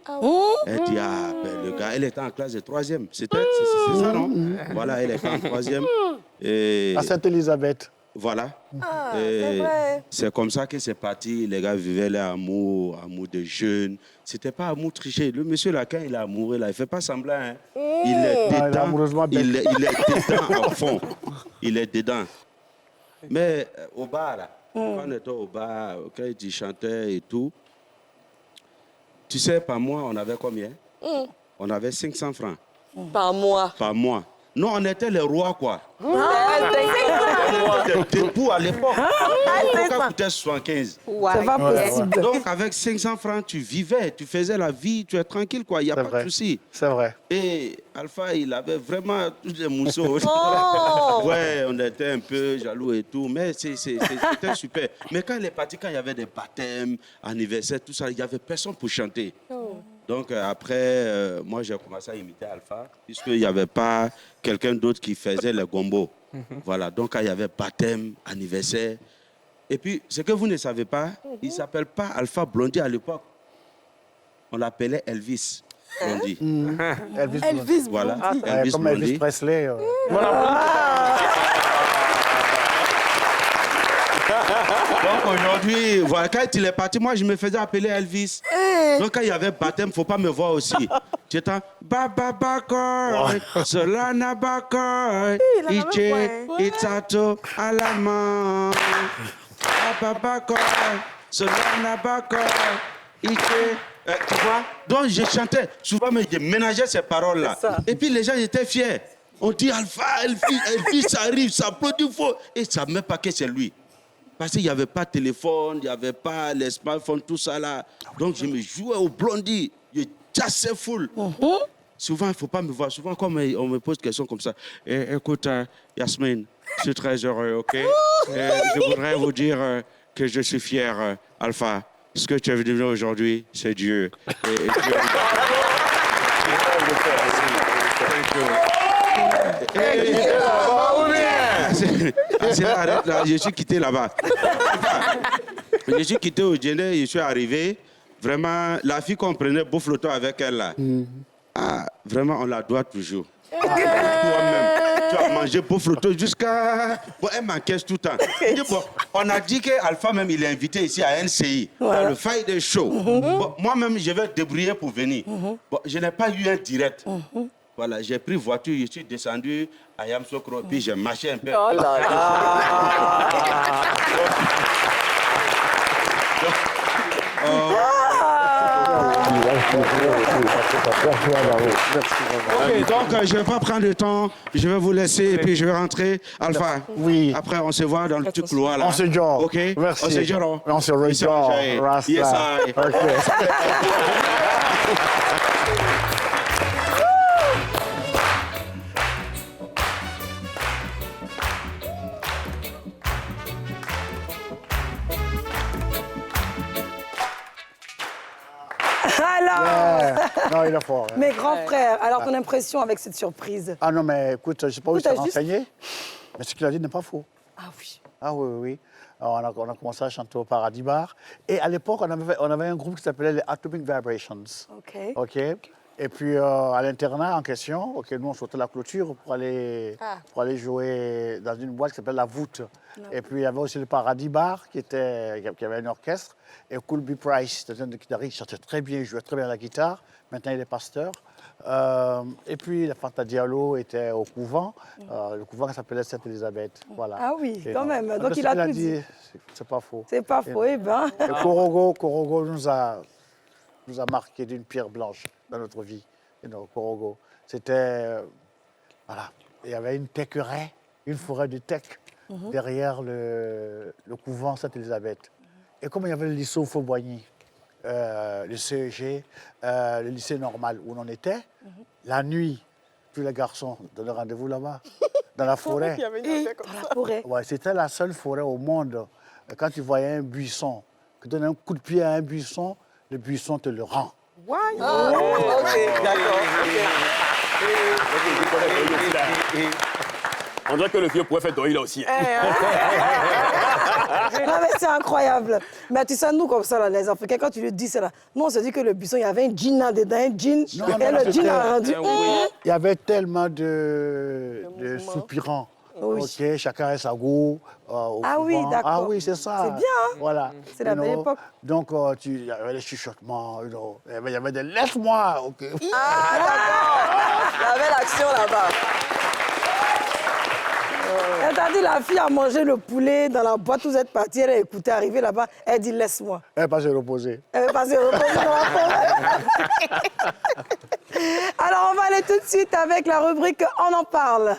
Elle dit, le gars, elle était en classe de 3e. C'est ça, non? Voilà, elle était en 3e. À Sainte-Élisabeth. Voilà. c'est vrai. C'est comme ça que c'est parti. Les gars vivaient leur amour de jeunes. C'était pas amour triché. Le monsieur là, quand il est amoureux, là, il fait pas semblant. Hein. Il est dedans. Il est dedans à fond. Il est dedans. Mais au bar, là, quand on était au bar, quand il chantait et tout, tu sais, par mois, on avait combien? On avait 500 francs. Par mois. Par mois. Non, on était les rois, quoi. Ah, On était debout à l'époque. Ça coûtait 75. C'est pas possible. Donc, avec 500 francs, tu vivais, tu faisais la vie, tu es tranquille, quoi. Il n'y a pas de souci. C'est vrai. Et Alpha, il avait vraiment tous les mousseaux. Ouais, on était un peu jaloux et tout, mais c'était super. Mais quand il est parti, quand il y avait des baptêmes, anniversaires, tout ça, il n'y avait personne pour chanter. Donc après, moi j'ai commencé à imiter Alpha, puisqu'il n'y avait pas quelqu'un d'autre qui faisait les gombos. Voilà, donc quand il y avait baptême, anniversaire. Et puis, ce que vous ne savez pas, il ne s'appelle pas Alpha Blondy à l'époque. On l'appelait Elvis Blondy. Elvis Blondy. Voilà, Elvis comme Blondy. Elvis Presley. Donc aujourd'hui, voilà, quand il est parti, moi je me faisais appeler Elvis. Donc quand il y avait baptême, il ne faut pas me voir aussi. J'étais Baba Bakor, Solana Bakor, Iche, Itato, Alama. Baba Bakor, Solana Bakor, Iche. Tu vois? Donc je chantais, souvent je ménageais ces paroles-là. Et puis les gens étaient fiers. On dit Alpha, Elvis arrive, ça applaudit fort. Et ça ne met pas que c'est lui. Parce qu'il n'y avait pas de téléphone, il n'y avait pas les smartphones, tout ça là. Donc je me jouais au Blondie, je chassais full. Souvent, il ne faut pas me voir. Souvent, quand on me pose des questions comme ça, écoute, Yasmine, je suis très heureux, ok? Je voudrais vous dire que je suis fier, Alpha. Ce que tu es venu aujourd'hui, c'est Dieu. Arrête là, je suis quitté là-bas. Je suis quitté au Djendé, je suis arrivé. Vraiment, la fille qu'on prenait beau flottant avec elle là. Ah, vraiment, on la doit toujours. Toi-même, tu as mangé beau flottant jusqu'à. Bon, elle m'encaisse tout le temps. Bon, on a dit qu'Alpha même, il est invité ici à NCI, dans le Friday Show. Bon, moi-même, je vais débrouiller pour venir. Bon, je n'ai pas eu un direct. Voilà, j'ai pris voiture, je suis descendu à Yamsokro, puis j'ai marché un peu. Oh là là. Ok, donc je ne vais pas prendre le temps, je vais vous laisser et puis je vais rentrer. Alpha, oui. Après on se voit dans le petit couloir là. On se jure. Ok. Merci. On se jure. On se rejoint. Rasta. Yes, I. Okay. Non, il est fort. Mes grands frères, alors ton impression avec cette surprise? Ah non, mais écoute, je ne sais pas où il s'est renseigné, mais ce qu'il a dit n'est pas faux. Ah oui. Ah oui, oui. Alors, on a commencé à chanter au Paradis Bar. Et à l'époque, on avait un groupe qui s'appelait les Atomic Vibrations. OK. Et puis, à l'internat en question, nous, on sautait la clôture pour aller jouer dans une boîte qui s'appelle La Voûte. Et puis, il y avait aussi le Paradis Bar, qui avait un orchestre. Et Colby Price, c'était un guitariste qui chantait très bien, il jouait très bien la guitare. Maintenant, il est pasteur. Et puis, la Fanta Diallo était au couvent. Le couvent qui s'appelait Sainte-Élisabeth. Voilà. Ah oui, quand même. Donc, Donc, il a tout dit. C'est pas faux. C'est pas faux, eh ben. Et Korogo nous a marqué d'une pierre blanche dans notre vie. Korogo. C'était... voilà. Il y avait une tequeraie, une forêt de teck derrière le couvent Sainte-Élisabeth. Et comme il y avait le lycée au Fauboigny, le CEG, le lycée normal où on était, la nuit, tous les garçons donnaient rendez-vous là-bas, dans la forêt. Dans la forêt. Ouais, c'était la seule forêt au monde. Quand tu voyais un buisson, que tu donnes un coup de pied à un buisson, le buisson te le rend. Ok, d'accord. Je connais Doï aussi, là. On dirait que le vieux pourrait faire Doï là aussi. Non, mais c'est incroyable. Mais tu sais, nous, comme ça, là, les Africains, quand tu le dis, c'est là. Nous, on se dit que le buisson, il y avait un djinn là-dedans, un djinn. Non, Et non, le djinn a rendu. Il y avait tellement de soupirants. Oui. Ok, chacun a sa goût. Ah oui, d'accord. Ah oui, c'est ça. C'est bien, hein? Voilà. C'est la belle époque. Donc, il y avait les chuchotements, il y avait des laisse-moi. Ok. Ah, d'accord. Il y avait l'action là-bas. Elle t'a dit, la fille a mangé le poulet dans la boîte où vous êtes partis, elle a écouté, arrivé là-bas, elle dit, laisse-moi. Elle est passée reposer. Elle est passée reposer dans la forêt. Alors, on va aller tout de suite avec la rubrique On en parle.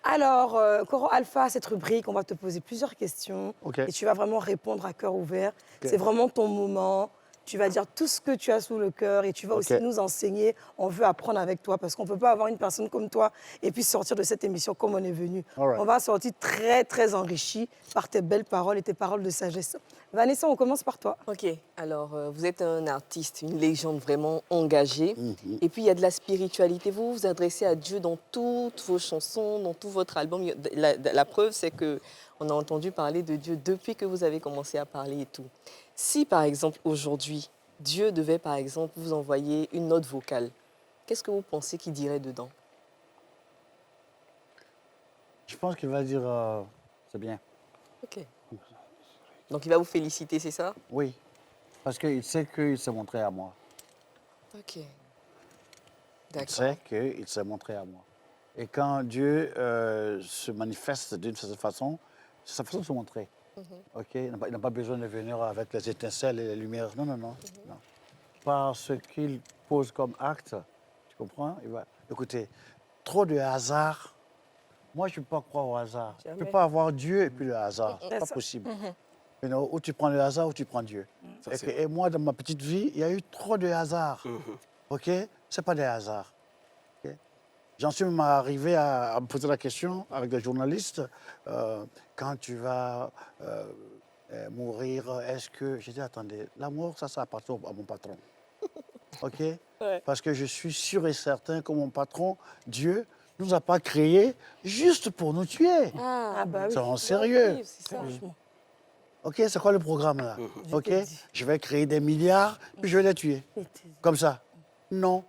Alors, Coro Alpha, cette rubrique, on va te poser plusieurs questions. Okay. Et tu vas vraiment répondre à cœur ouvert. Okay. C'est vraiment ton moment. Tu vas dire tout ce que tu as sous le cœur et tu vas aussi nous enseigner. On veut apprendre avec toi parce qu'on ne peut pas avoir une personne comme toi et puis sortir de cette émission comme on est venu. Right. On va sortir très, très enrichi par tes belles paroles et tes paroles de sagesse. Vanessa, on commence par toi. Ok, alors vous êtes un artiste, une légende vraiment engagée. Et puis il y a de la spiritualité. Vous vous adressez à Dieu dans toutes vos chansons, dans tout votre album. La preuve, c'est qu'on a entendu parler de Dieu depuis que vous avez commencé à parler et tout. Si, par exemple, aujourd'hui, Dieu devait, par exemple, vous envoyer une note vocale, qu'est-ce que vous pensez qu'il dirait dedans? Je pense qu'il va dire c'est bien. Ok. Donc, il va vous féliciter, c'est ça? Oui, parce qu'il sait qu'il s'est montré à moi. Ok. Il D'accord. sait qu'il s'est montré à moi. Et quand Dieu se manifeste d'une certaine façon, c'est sa façon de se montrer. Ok, il n'a pas besoin de venir avec les étincelles et les lumières. Non, non, non. non. Par ce qu'il pose comme acte, tu comprends? Écoutez, trop de hasard. Moi, je ne peux pas croire au hasard. Je ne peux pas avoir Dieu et puis le hasard. Ce n'est pas possible. Ou tu prends le hasard ou tu prends Dieu. Et moi, dans ma petite vie, il y a eu trop de hasard. Ok? Ce n'est pas des hasards. Okay? J'en suis même arrivé à me poser la question avec des journalistes. Quand tu vas mourir, est-ce que... J'ai dit, attendez, la mort, ça appartient à mon patron. OK? Parce que je suis sûr et certain que mon patron, Dieu, ne nous a pas créés juste pour nous tuer. Ah bah oui. C'est en sérieux. Oui, c'est ça. OK, c'est quoi le programme, là? OK? Je vais créer des milliards, puis je vais les tuer. Comme ça. Non.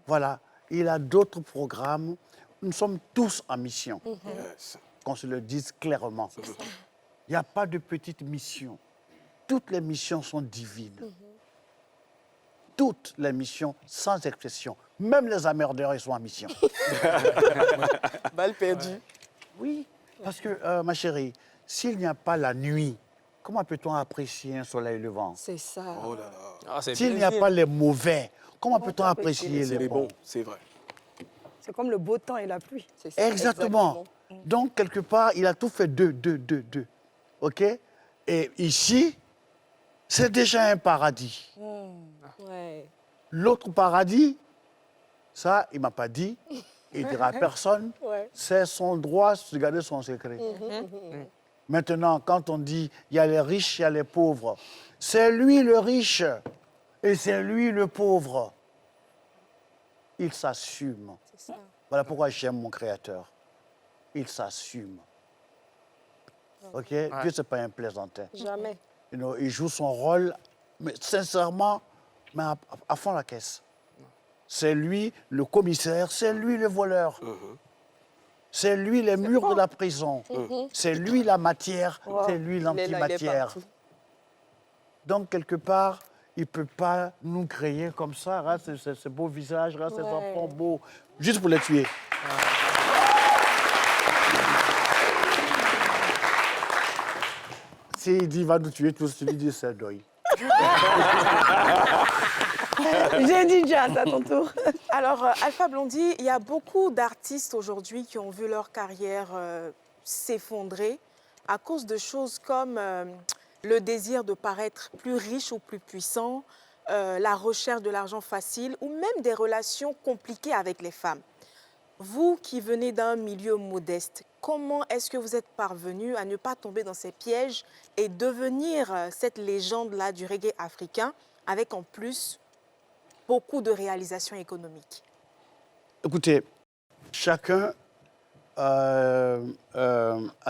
Voilà. Il a d'autres programmes. Nous sommes tous en mission. Qu'on se le dise clairement. Il n'y a pas de petite mission. Toutes les missions sont divines. Toutes les missions, sans exception. Même les emmerdeurs, ils sont en mission. Balle perdue. Oui, parce que, ma chérie, s'il n'y a pas la nuit, comment peut-on apprécier un soleil levant? C'est ça. Oh là là. Ah, S'il n'y a pas les mauvais, comment peut-on apprécier les bons? C'est vrai. C'est comme le beau temps et la pluie. Ça, exactement. Donc, quelque part, il a tout fait deux. OK? Et ici, c'est déjà un paradis. Ouais. L'autre paradis, ça, il ne m'a pas dit. Il ne dira à personne. C'est son droit de garder son secret. Maintenant, quand on dit il y a les riches, il y a les pauvres, c'est lui le riche et c'est lui le pauvre. Il s'assume. Voilà pourquoi j'aime mon Créateur. Il s'assume. OK? Dieu, ce n'est pas un plaisantin. Jamais. Il joue son rôle, mais sincèrement, mais à fond la caisse. C'est lui le commissaire, c'est lui le voleur. C'est lui les murs de la prison. C'est lui la matière, c'est lui l'antimatière. Donc, quelque part, il ne peut pas nous créer comme ça. Regarde ce beau visage, regarde ces enfants beaux, juste pour les tuer. S'il dit va nous tuer tous, tu lui dis c'est Doï. J'ai dit Jazz, à ton tour. Alors, Alpha Blondy, il y a beaucoup d'artistes aujourd'hui qui ont vu leur carrière s'effondrer à cause de choses comme le désir de paraître plus riche ou plus puissant, la recherche de l'argent facile ou même des relations compliquées avec les femmes. Vous qui venez d'un milieu modeste, comment est-ce que vous êtes parvenu à ne pas tomber dans ces pièges et devenir cette légende-là du reggae africain avec en plus beaucoup de réalisations économiques? Écoutez, chacun a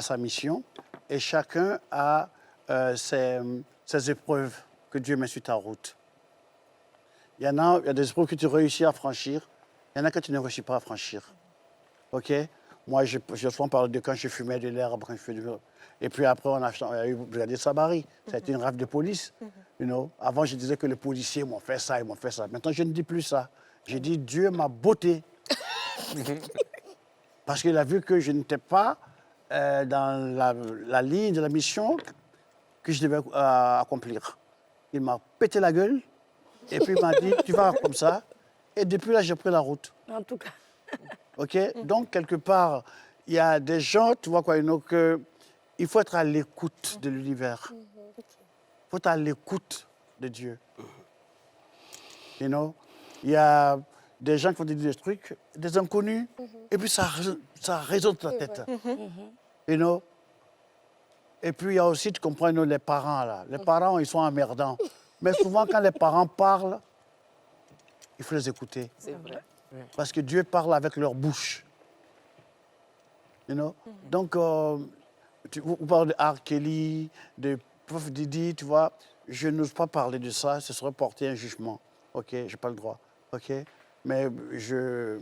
sa mission et chacun a ses épreuves que Dieu met sur ta route. Il y a des épreuves que tu réussis à franchir, il y en a que tu ne réussis pas à franchir. OK? Moi, je souvent parle de quand je fumais de l'herbe, quand je fumais Et puis après, on a eu Brigadier Sabari. Ça a été une rafle de police. You know? Avant, je disais que les policiers m'ont fait ça, ils m'ont fait ça. Maintenant, je ne dis plus ça. J'ai dit, Dieu m'a botté. Parce qu'il a vu que je n'étais pas dans la ligne de la mission que je devais accomplir. Il m'a pété la gueule et puis il m'a dit, tu vas comme ça. Et depuis là, j'ai pris la route. En tout cas. OK? Donc, quelque part, il y a des gens, tu vois quoi, il faut être à l'écoute de l'univers. Il faut être à l'écoute de Dieu. You know? Il y a des gens qui font des trucs, des inconnus, et puis ça résonne dans la tête. You know? Et puis, il y a aussi, tu comprends, les parents, là. Les parents, ils sont emmerdants. Mais souvent, quand les parents parlent, il faut les écouter. C'est vrai. Parce que Dieu parle avec leur bouche. You know? Donc, vous parlez de R. Kelly, de Prof Didi, tu vois, je n'ose pas parler de ça, ce serait porter un jugement. OK, je n'ai pas le droit. OK? Mais je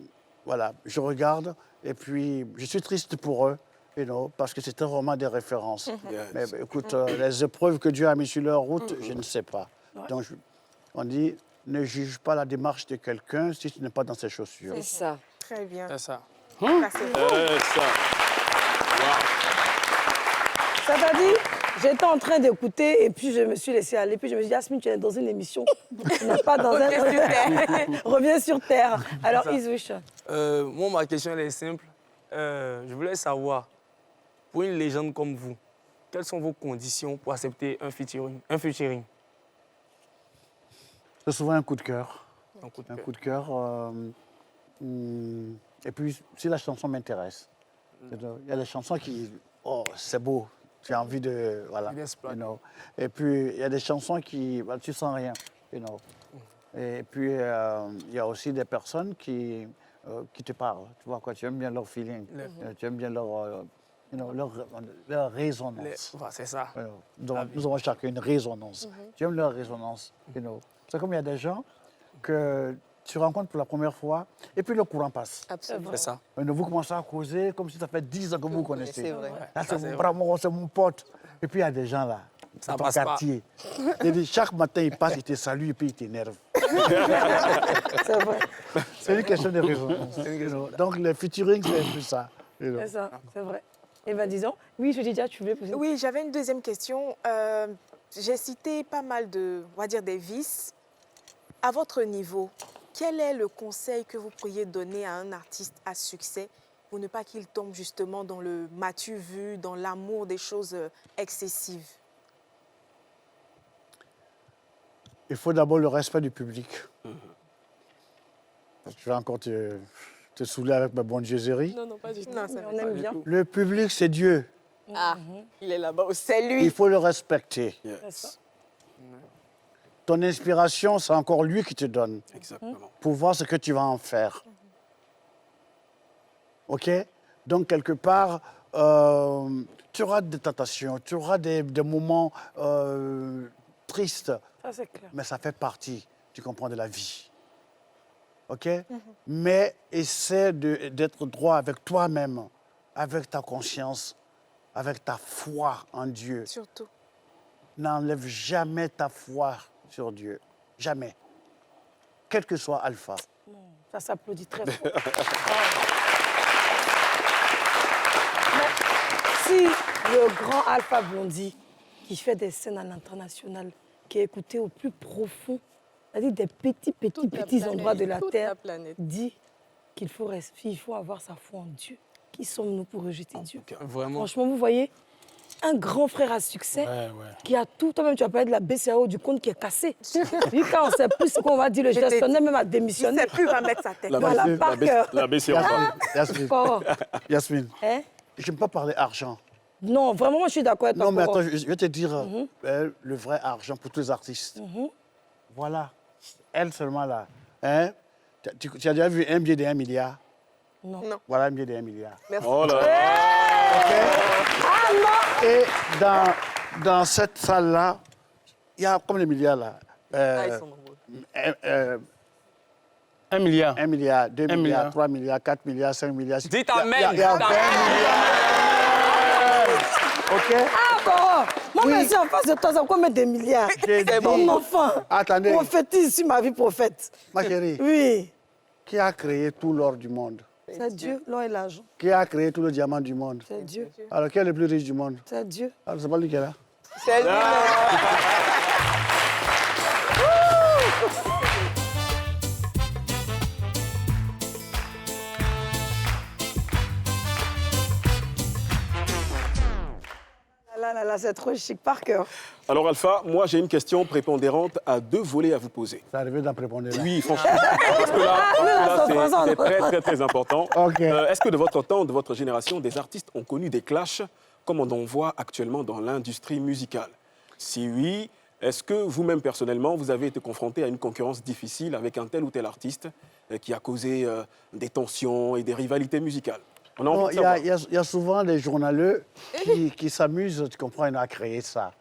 regarde et puis je suis triste pour eux, you know, parce que c'était vraiment des références. Mais écoute, les épreuves que Dieu a mises sur leur route, je ne sais pas. Donc, on dit, ne juge pas la démarche de quelqu'un si tu n'es pas dans ses chaussures. C'est ça. Très bien. C'est ça. Ça t'a dit, j'étais en train d'écouter et puis je me suis laissée aller. Puis je me suis dit, Yasmine, tu es dans une émission. Tu n'es pas dans Reviens sur terre. Alors, Isouche. Moi, ma question elle est simple. Je voulais savoir, pour une légende comme vous, quelles sont vos conditions pour accepter un featuring? C'est souvent un coup de cœur. Un coup de cœur. Et puis, si la chanson m'intéresse. Il y a des chansons qui... Oh, c'est beau. Tu as envie de... Voilà. You know. Et puis, il y a des chansons qui... Bah, tu sens rien. You know. Et puis, il y a aussi des personnes qui te parlent. Tu vois quoi? Tu aimes bien leur feeling. Tu aimes bien leur résonance. C'est ça. Donc, nous avons chacun une résonance. Tu aimes leur résonance. You know. C'est comme il y a des gens que tu rencontres pour la première fois et puis le courant passe. Absolument. C'est ça. Vous commencez à causer comme si ça fait 10 ans que vous vous connaissez. C'est vrai. Là, c'est mon pote. Et puis il y a des gens là, ça dans ton passe quartier. Et puis, chaque matin, il passe, il te salue et puis il t'énerve. C'est vrai. C'est une question de résonance. Donc le featuring, c'est plus ça. C'est ça, c'est vrai. Eh bien, disons, oui, je dis déjà, tu voulais poser. Oui, j'avais une deuxième question. J'ai cité pas mal de, on va dire, des vices. À votre niveau, quel est le conseil que vous pourriez donner à un artiste à succès pour ne pas qu'il tombe justement dans le m'as-tu vu, dans l'amour des choses excessives? Il faut d'abord le respect du public. Je vais encore te saouler avec ma bonne dieuserie. Non, pas du tout. Non, ça on aime bien. Le public, c'est Dieu. Ah, il est là-bas, c'est lui. Il faut le respecter. Ça. Ton inspiration, c'est encore lui qui te donne. Exactement. Pour voir ce que tu vas en faire. OK? Donc, quelque part, tu auras des tentations, tu auras des moments tristes. Ça, c'est clair. Mais ça fait partie, tu comprends, de la vie. OK? Mais essaie d'être droit avec toi-même, avec ta conscience, avec ta foi en Dieu. Surtout. N'enlève jamais ta foi sur Dieu. Jamais. Quel que soit Alpha. Ça s'applaudit très fort. Si le grand Alpha Blondy, qui fait des scènes à l'international, qui est écouté au plus profond, c'est-à-dire des petits endroits de la terre, dit qu'il faut avoir sa foi en Dieu. Qui sommes-nous pour rejeter Dieu? Vraiment. Franchement, vous voyez, un grand frère à succès qui a tout. Toi-même, tu as parlé de la BCAO, du compte qui est cassé. Lui, quand on ne sait plus ce qu'on va dire, le gestionnaire même a démissionné. Il ne sait plus où va mettre sa tête. Voilà, par cœur. La BCAO. Yasmine, Hein? n'aime pas parler argent. Non, vraiment, moi, je suis d'accord avec toi. Non, mais attends, je vais te dire le vrai argent pour tous les artistes. Voilà. Elle seulement là. Hein? Tu as déjà vu un billet de 1 milliard? Non. Voilà un billet de 1 milliard. Merci. Oh là. Et dans cette salle-là, il y a combien de milliards là? Ils sont nombreux. 1 milliard. 1 milliard, 2 1 milliards, milliard. 3 milliards, 4 milliards, 5 milliards. Dites amen. Il y a 20 milliards. OK? Ah, Coro, moi, Oui. merci en face de toi, ça combien de milliards? J'ai dit- Mon enfant. Attendez. Prophétise sur ma vie prophète. Ma chérie, Oui. qui a créé tout l'or du monde? C'est Dieu, l'or et l'argent. Qui a créé tout le diamant du monde? C'est Dieu. Alors, qui est le plus riche du monde? C'est Dieu. Alors, c'est pas lui qui est là. C'est lui. Là, c'est trop chic, par cœur. Alors Alpha, moi j'ai une question prépondérante à 2 volets à vous poser. Ça arrive d'en répondre là. Oui, franchement. Parce que là, c'est très, très, très important. OK. Est-ce que de votre temps, de votre génération, des artistes ont connu des clashs comme on en voit actuellement dans l'industrie musicale? Si oui, est-ce que vous-même personnellement, vous avez été confronté à une concurrence difficile avec un tel ou tel artiste qui a causé des tensions et des rivalités musicales? On a Non, envie il de savoir. y a souvent des journaleux qui s'amusent, tu comprends, à créer ça.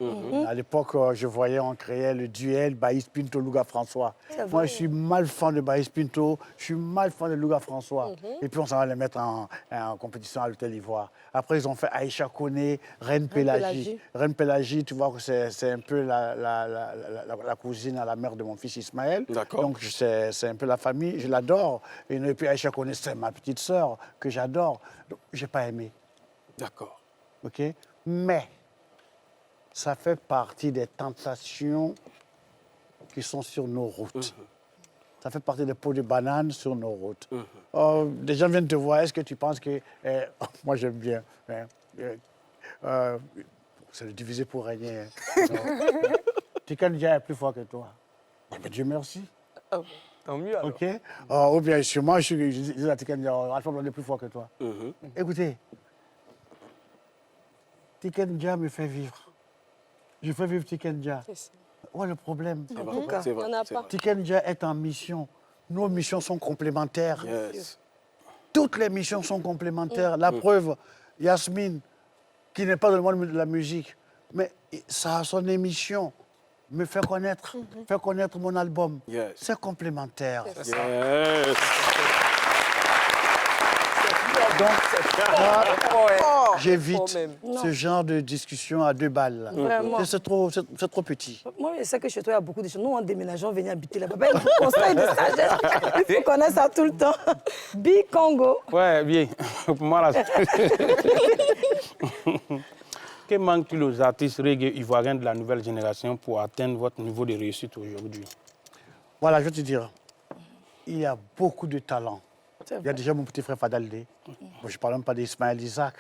À l'époque, je voyais, on créait le duel Baïs Pinto, Louga François. Moi, je suis mal fan de Baïs Pinto, je suis mal fan de Louga François. Et puis, on s'en va les mettre en compétition à l'Hôtel Ivoire. Après, ils ont fait Aïcha Koné, Reine Pélagie. Reine Pélagie, tu vois que c'est un peu la cousine à la mère de mon fils Ismaël. D'accord. Donc, c'est un peu la famille, je l'adore. Et puis, Aïcha Koné, c'est ma petite sœur que j'adore. Donc, je n'ai pas aimé. D'accord. OK? Mais ça fait partie des tentations qui sont sur nos routes. Ça fait partie des pots de banane sur nos routes. Des gens viennent te voir, est-ce que tu penses que... moi, j'aime bien. C'est le diviser pour régner. Tiken Jah est plus fort que toi. Mais Dieu merci. Tant mieux alors. OK? Ou bien sur moi, je dis à Tiken Jah, Alpha Blondy est plus fort que toi. Écoutez, Tiken Jah me fait vivre. Je fais vivre Tiken Jah. Où est le problème? C'est vrai, c'est vrai. Tiken Jah est en mission. Nos missions sont complémentaires. Yes. Toutes les missions sont complémentaires. La preuve, Yasmine, qui n'est pas dans le monde de la musique, mais ça a son émission, me fait connaître mon album. Yes. C'est complémentaire. Yes. Donc, j'évite ce genre de discussion à 2 balles. Vraiment. C'est trop petit. Moi, je sais que chez toi, il y a beaucoup de choses. Nous, en déménageant, on venait habiter là-bas. Ben, conseil de sagesse. Il faut connaître ça tout le temps. Congo. Ouais, bien. Pour moi, là. Que manque-t-il aux artistes reggae ivoiriens de la nouvelle génération pour atteindre votre niveau de réussite aujourd'hui? Voilà, je vais te dire, il y a beaucoup de talent. Il y a déjà mon petit frère Fadaldé. Je ne parle même pas d'Ismaël Isaac,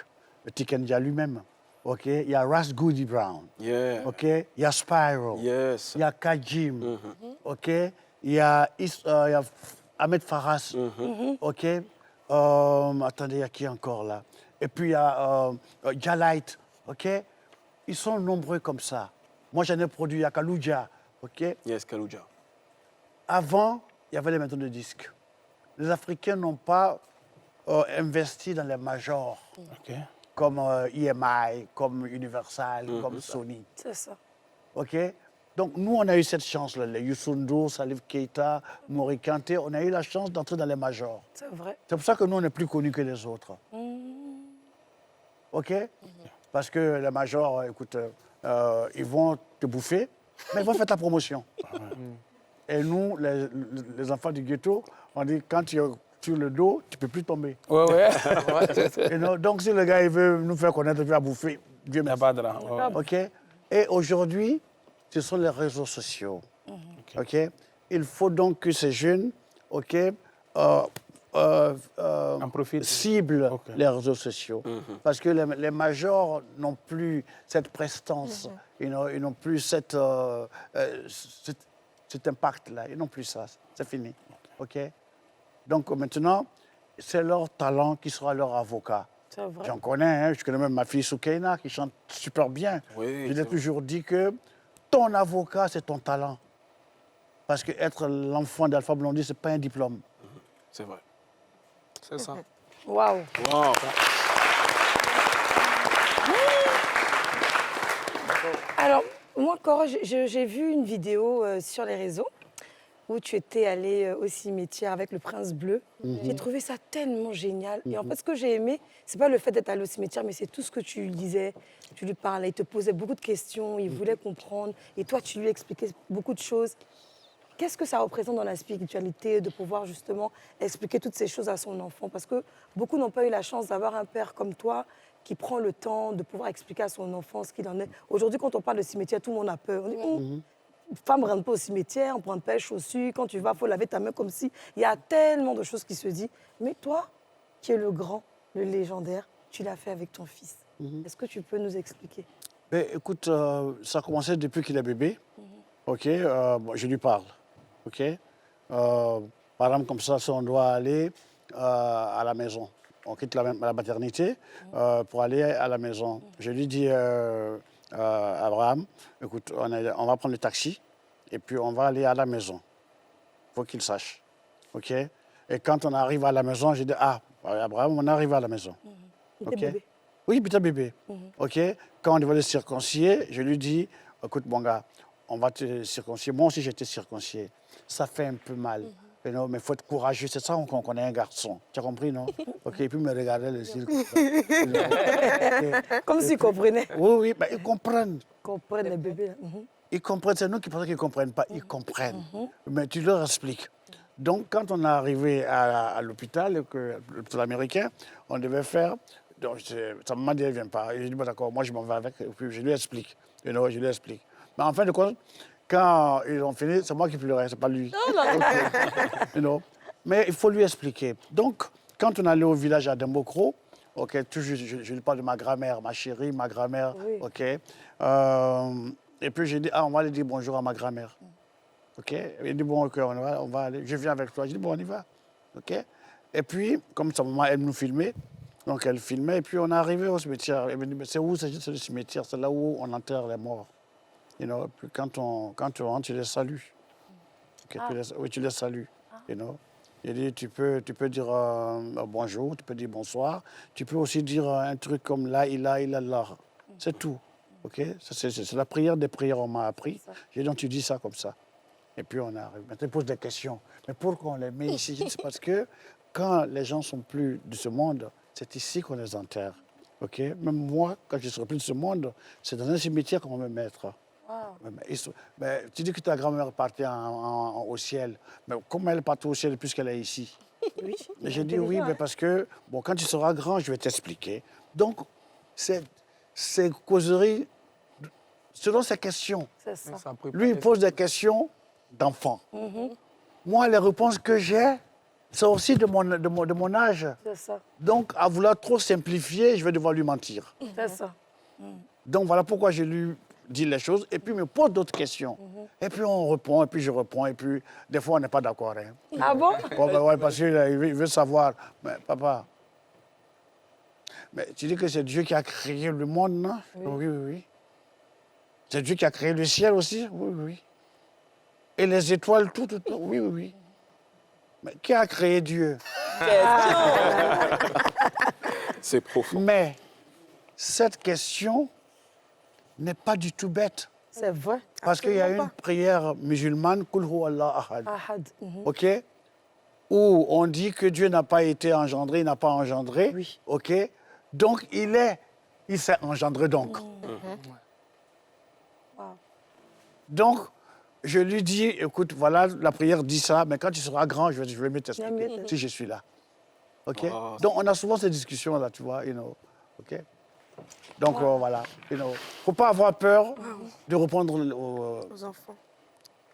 le Tiken Jah lui-même. OK? Il y a Ras Goody Brown. Yeah. OK? Il y a Spyro. Yes. Il y a Kajim. OK? Il y a Ahmed Faras. OK? Attendez, il y a qui encore là? Et puis il y a Jalite. OK? Ils sont nombreux comme ça. Moi, j'en ai produit, il y a Kalouja. OK? Yes, Kalouja. Avant, il y avait les maisons de disques. Les Africains n'ont pas investi dans les majors, comme EMI, comme Universal, comme Sony. C'est ça. OK? Donc, nous, on a eu cette chance-là. Les Youssou N'Dour, Salif Keita, Mori Kanté, on a eu la chance d'entrer dans les majors. C'est vrai. C'est pour ça que nous, on est plus connus que les autres. OK? Parce que les majors, écoute, ils vont te bouffer, mais ils vont faire ta promotion. Et nous, les enfants du ghetto, on dit quand tu es sur le dos, tu ne peux plus tomber. Et donc, si le gars il veut nous faire connaître, il va bouffer, Dieu merci. OK? Et aujourd'hui, ce sont les réseaux sociaux. OK? Il faut donc que ces jeunes, OK, ciblent les réseaux sociaux. Parce que les majors n'ont plus cette prestance, ils n'ont plus cet impact-là. Ils n'ont plus ça. C'est fini. OK? Donc maintenant, c'est leur talent qui sera leur avocat. C'est vrai. J'en connais, hein. Je connais même ma fille Soukaina qui chante super bien. Oui, je lui ai toujours dit que ton avocat, c'est ton talent. Parce que être l'enfant d'Alpha Blondy, ce n'est pas un diplôme. C'est vrai. C'est ça. Waouh. Wow. Alors, moi, Cora, j'ai vu une vidéo sur les réseaux où tu étais allée au cimetière avec le prince bleu. J'ai trouvé ça tellement génial. Et en fait, ce que j'ai aimé, c'est pas le fait d'être allé au cimetière, mais c'est tout ce que tu lui disais. Tu lui parlais, il te posait beaucoup de questions, il voulait comprendre. Et toi, tu lui expliquais beaucoup de choses. Qu'est-ce que ça représente dans la spiritualité de pouvoir justement expliquer toutes ces choses à son enfant? Parce que beaucoup n'ont pas eu la chance d'avoir un père comme toi qui prend le temps de pouvoir expliquer à son enfant ce qu'il en est. Aujourd'hui, quand on parle de cimetière, tout le monde a peur. On dit, femme ne rentre pas au cimetière, on ne prend pas les chaussures. Quand tu vas, il faut laver ta main comme si. Il y a tellement de choses qui se disent. Mais toi, qui es le grand, le légendaire, tu l'as fait avec ton fils. Est-ce que tu peux nous expliquer? Écoute, ça a commencé depuis qu'il est bébé. OK, je lui parle. OK, par exemple, comme ça, si on doit aller à la maison, on quitte la maternité pour aller à la maison. Je lui dis, Abraham, écoute, on va prendre le taxi et puis on va aller à la maison. Il faut qu'il sache. OK? Et quand on arrive à la maison, je dis, Abraham, on arrive à la maison. Il était bébé. Oui, petit bébé. OK? Quand on devait le circoncier, je lui dis, écoute, mon gars, on va te circoncier. Moi aussi, j'étais circoncié. Ça fait un peu mal. Mais il faut être courageux. C'est ça qu'on connaît un garçon. Tu as compris, non? OK, et puis me regarder le cirque. Comme s'ils comprenaient. Oui, bah, ils comprennent. Ils comprennent les bébés. Ils comprennent. C'est nous qui pensons qu'ils ne comprennent pas. Ils comprennent. Mais tu leur expliques. Donc, quand on est arrivé à l'hôpital, l'hôpital américain, on devait faire... Donc, sa maman dit, elle ne vient pas. Et je dis, bon, d'accord, moi, je m'en vais avec. Et puis, je lui explique. Je lui explique. Mais en fin de compte, quand ils ont fini, c'est moi qui pleurais, c'est pas lui. Mais il faut lui expliquer. Donc, quand on allait au village à Dembokro, OK, toujours, je lui parle de ma grand-mère, ma chérie, ma grand-mère, OK. Et puis j'ai dit, on va aller dire bonjour à ma grand-mère. OK. Il dit, bon, OK, on va aller. Je viens avec toi. Je dis, bon, on y va. OK. Et puis, comme sa maman, elle nous filmait. Donc, elle filmait. Et puis, on est arrivé au cimetière. Elle me dit, mais c'est où? C'est le cimetière. C'est là où on enterre les morts. Puis quand tu rentres, tu les salues. Okay, tu les salues. Il dit, tu peux dire bonjour, tu peux dire bonsoir. Tu peux aussi dire un truc comme là, il a, là. C'est tout. OK? C'est la prière des prières, on m'a appris. J'ai dit, donc tu dis ça comme ça. Et puis on arrive. Maintenant, tu poses des questions. Mais pourquoi on les met ici? C'est parce que quand les gens ne sont plus de ce monde, c'est ici qu'on les enterre. OK? Même moi, quand je ne serai plus de ce monde, c'est dans un cimetière qu'on va me mettre. Mais tu dis que ta grand-mère partait au ciel. Mais comment elle partait au ciel puisqu'elle est ici? Oui. J'ai dit oui, mais parce que, bon, quand tu seras grand, je vais t'expliquer. Donc, c'est causerie selon ses questions. C'est ça. Lui, il pose des questions d'enfant. Moi, les réponses que j'ai, c'est aussi de mon âge. C'est ça. Donc, à vouloir trop simplifier, je vais devoir lui mentir. C'est ça. Donc, voilà pourquoi je lui dis les choses, et puis il me pose d'autres questions. Et puis on répond, et puis je réponds, et puis des fois on n'est pas d'accord. Hein. Ah bon? Ouais, parce qu'il veut savoir. Mais papa, mais tu dis que c'est Dieu qui a créé le monde, non? Oui. C'est Dieu qui a créé le ciel aussi? Oui. Et les étoiles, tout. Oui. Mais qui a créé Dieu? C'est profond. Mais cette question n'est pas du tout bête. C'est vrai. Parce qu'il y a une prière musulmane, Kul Hu Allah Ahad. OK? Où on dit que Dieu n'a pas été engendré, il n'a pas engendré. Oui. OK? Donc, il s'est engendré donc. Donc, je lui dis, écoute, voilà, la prière dit ça, mais quand tu seras grand, je vais mieux t'expliquer si je suis là. OK? Donc, on a souvent ces discussions-là, tu vois, OK? Donc, voilà. Il ne faut pas avoir peur de répondre aux enfants.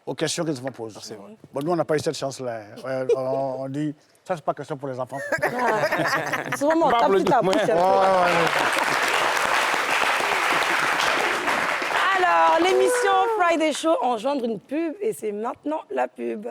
Aux questions que les enfants posent. C'est vrai. Bon, nous, on n'a pas eu cette chance-là. On dit, ça, c'est pas question pour les enfants. C'est vraiment ta petite approche. Alors, l'émission Friday Show engendre une pub et c'est maintenant la pub.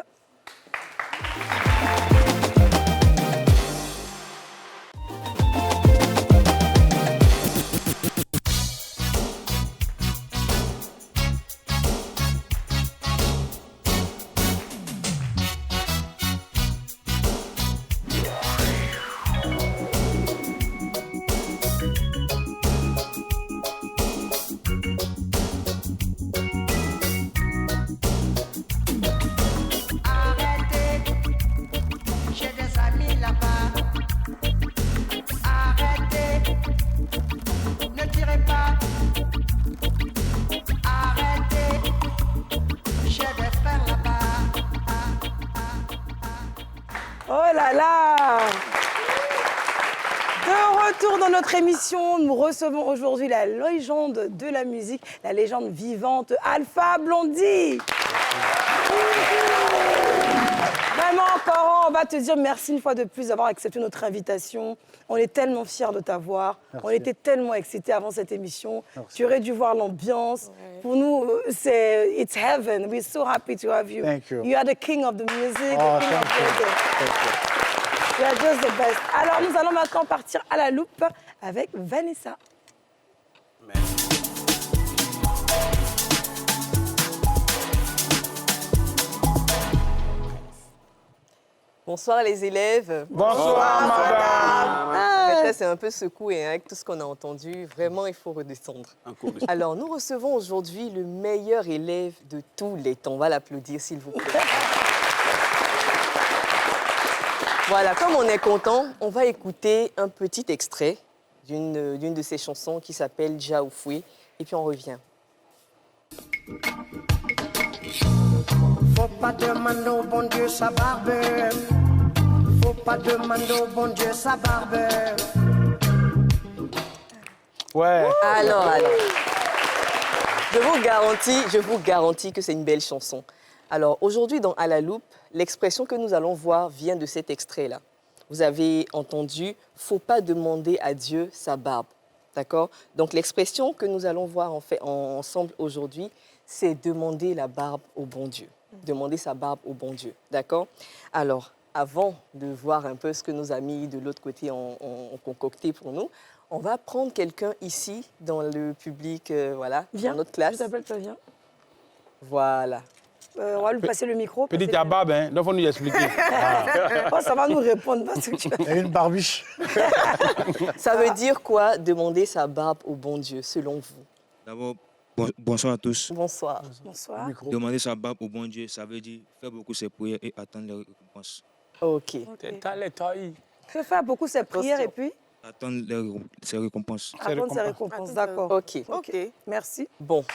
Oh là là! De retour dans notre émission, nous recevons aujourd'hui la légende de la musique, la légende vivante, Alpha Blondy. Vraiment, Coran, on va te dire merci une fois de plus d'avoir accepté notre invitation. On est tellement fiers de t'avoir. On était tellement excités avant cette émission. Merci. Tu aurais dû voir l'ambiance. Pour nous, c'est it's heaven. We're so happy to have you. Thank you. You are the king of the music, Oh, the king of thank you. reggae. You are just the best. Alors, nous allons maintenant partir à la loupe avec Vanessa. Bonsoir les élèves. Bonsoir, madame. Ça, c'est un peu secoué hein, avec tout ce qu'on a entendu. Vraiment, il faut redescendre. Alors, nous recevons aujourd'hui le meilleur élève de tous les temps. On va l'applaudir, s'il vous plaît. Voilà, comme on est content, on va écouter un petit extrait d'une de ses chansons qui s'appelle Jaoufoué. Et puis on revient. Faut pas demander au bon Dieu sa barbe. Faut pas demander au bon Dieu sa barbe. Ouais. Alors. Je vous garantis que c'est une belle chanson. Alors, aujourd'hui, dans À la loupe, l'expression que nous allons voir vient de cet extrait-là. Vous avez entendu « faut pas demander à Dieu sa barbe ». D'accord? Donc, l'expression que nous allons voir ensemble aujourd'hui, c'est demander la barbe au bon Dieu. Demander sa barbe au bon Dieu. D'accord? Alors, avant de voir un peu ce que nos amis de l'autre côté ont concocté pour nous, on va prendre quelqu'un ici, dans le public, voilà, Viens, dans notre classe. je t'appelle, toi, viens. Voilà. On va lui passer le micro. Petite à barbe, hein, donc il faut nous expliquer. Oh, ça va nous répondre. Parce que tu... Il y a une barbiche. Ça veut dire quoi, demander sa barbe au bon Dieu, selon vous? D'abord, bonsoir à tous. Bonsoir. Bonsoir. Demander sa barbe au bon Dieu, ça veut dire faire beaucoup ses prières et attendre les récompenses. OK. Je vais faire beaucoup ces prières et puis Attendre ses récompenses. attendre ses récompenses. D'accord. OK. Merci. Bon.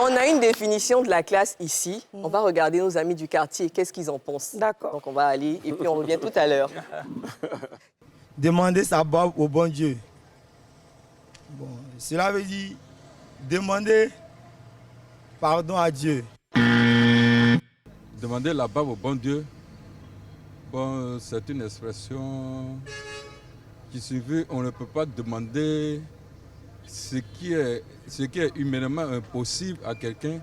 On a une définition de la classe ici. On va regarder nos amis du quartier, qu'est-ce qu'ils en pensent. D'accord. Donc on va aller et puis on revient tout à l'heure. Demander sa barbe au bon Dieu. Bon, cela veut dire demander pardon à Dieu. Demander la barbe au bon Dieu, bon, c'est une expression qui signifie on ne peut pas demander ce qui est humainement impossible à quelqu'un.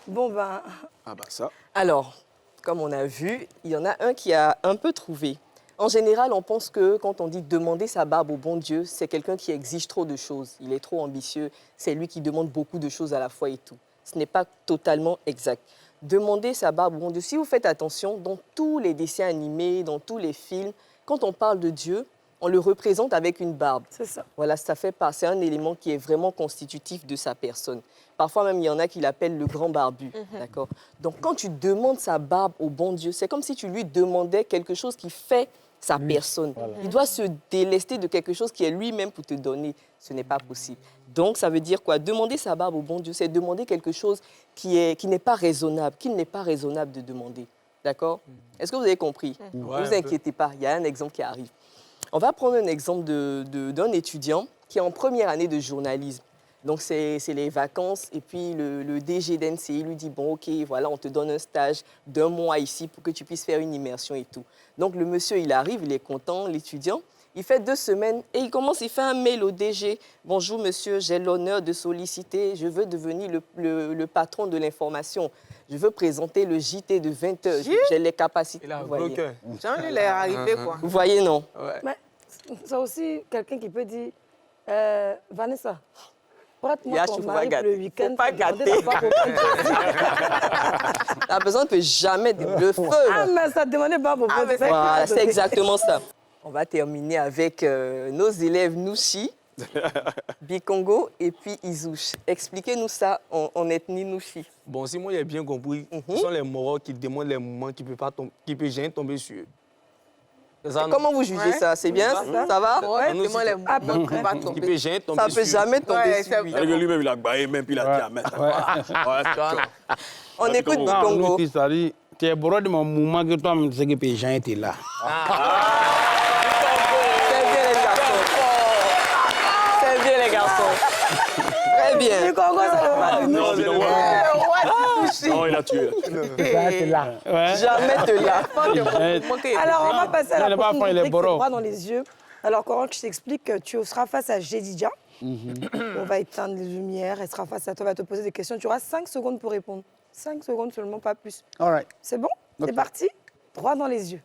Bon, ben... Ah bah ça. Alors, comme on a vu, il y en a un qui a un peu trouvé. En général, on pense que quand on dit demander sa barbe au bon Dieu, c'est quelqu'un qui exige trop de choses. Il est trop ambitieux, c'est lui qui demande beaucoup de choses à la fois et tout. Ce n'est pas totalement exact. Demander sa barbe au bon Dieu, si vous faites attention, dans tous les dessins animés, dans tous les films, quand on parle de Dieu, on le représente avec une barbe. C'est ça. Voilà, c'est un élément qui est vraiment constitutif de sa personne. Parfois même, il y en a qui l'appellent le grand barbu. D'accord? Donc, quand tu demandes sa barbe au bon Dieu, c'est comme si tu lui demandais quelque chose qui fait sa personne. Voilà. Il doit se délester de quelque chose qui est lui-même pour te donner. Ce n'est pas possible. Donc, ça veut dire quoi? Demander sa barbe au bon Dieu, c'est demander quelque chose qui n'est pas raisonnable, qu'il n'est pas raisonnable de demander. D'accord? Est-ce que vous avez compris? Ne vous inquiétez pas, il y a un exemple qui arrive. On va prendre un exemple d'un étudiant qui est en première année de journalisme. Donc, c'est les vacances et puis le DG d'NCI lui dit, bon, OK, voilà, on te donne un stage d'1 mois ici pour que tu puisses faire une immersion et tout. Donc, le monsieur, il arrive, il est content, l'étudiant. Il fait 2 semaines et il fait un mail au DG. Bonjour, monsieur, j'ai l'honneur de solliciter. Je veux devenir le patron de l'information. Je veux présenter le JT de 20 heures. J'ai les capacités. Il a un bloqueur. Jean, il est arrivé, quoi. Vous voyez, non? Mais c'est aussi quelqu'un qui peut dire, Vanessa, prête-moi ton mari pour le week-end. Faut pas gâter. La personne ne peut jamais le feu. Ah, mais ça demandait pas pour Voilà, c'est exactement ça. On va terminer avec nos élèves Nouchi, Bikongo et puis Izouche. Expliquez-nous ça en ethnie Nouchi. Bon, si moi j'ai bien compris, ce sont les moraux qui demandent les moments qui peuvent gêner tomber sur eux. Comment vous jugez ça? C'est bien? Ça va? Ouais, c'est moi les mots. Qui peut jamais tomber Ça peut sur- jamais tomber sur lui. Avec lui-même, il a baillé, même puis il a dit à mettre. On écoute du Quand Congo. nous, c'est-à-dire, tu es boré de mon mouvement que toi, tu sais que les gens étaient là. C'est bien les garçons. C'est bien les garçons. Très bien. Du Congo, ça ne va pas. Non, c'est le roi. Non, il a tué. T'es là. Ouais. Jamais te là. Alors, on va passer à Non, la il va prochaine prendre les rubrique, c'est boros. droit dans les yeux. Alors, Coran, je t'explique que tu seras face à Jedidja. On va éteindre les lumières, elle sera face à toi, elle va te poser des questions. Tu auras 5 secondes pour répondre. 5 secondes seulement, pas plus. All right. C'est bon? Ok. C'est parti? Droit dans les yeux.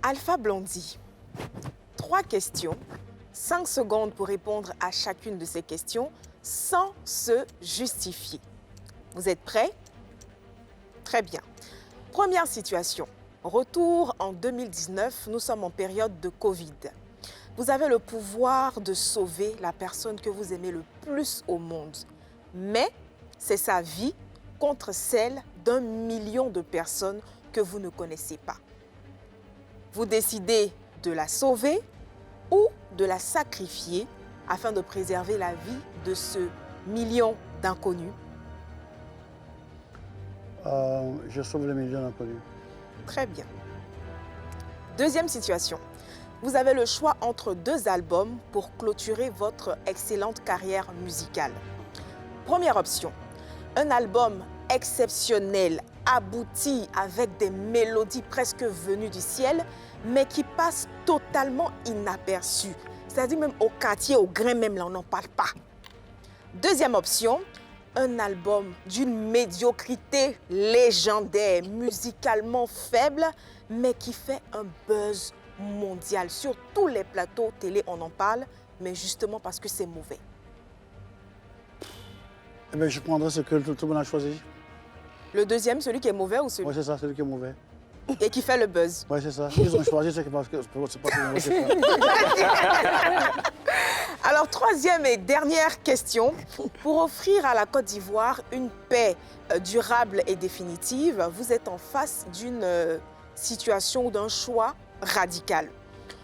Alpha Blondie. 3 questions, 5 secondes pour répondre à chacune de ces questions sans se justifier. Vous êtes prêts? Très bien. Première situation. Retour en 2019, nous sommes en période de Covid. Vous avez le pouvoir de sauver la personne que vous aimez le plus au monde. Mais c'est sa vie contre celle d'1 million de personnes que vous ne connaissez pas. Vous décidez de la sauver ou de la sacrifier afin de préserver la vie de ce million d'inconnus. Je sauve les millions d'inconnus. Très bien. Deuxième situation. Vous avez le choix entre 2 albums pour clôturer votre excellente carrière musicale. Première option, un album exceptionnel, abouti, avec des mélodies presque venues du ciel, mais qui passe totalement inaperçu. C'est-à-dire même au quartier, au grain même, là, on n'en parle pas. Deuxième option, un album d'une médiocrité légendaire, musicalement faible, mais qui fait un buzz mondial. Sur tous les plateaux télé, on en parle, mais justement parce que c'est mauvais. Eh bien, je prendrai ce que tout le monde a choisi. Le deuxième, celui qui est mauvais ou celui Oui, c'est ça, celui qui est mauvais. et qui fait le buzz. Oui, c'est ça. Ils ont choisi ce qui parce que c'est pas que c'est Alors, troisième et dernière question. Pour offrir à la Côte d'Ivoire une paix durable et définitive, vous êtes en face d'une situation ou d'un choix radical.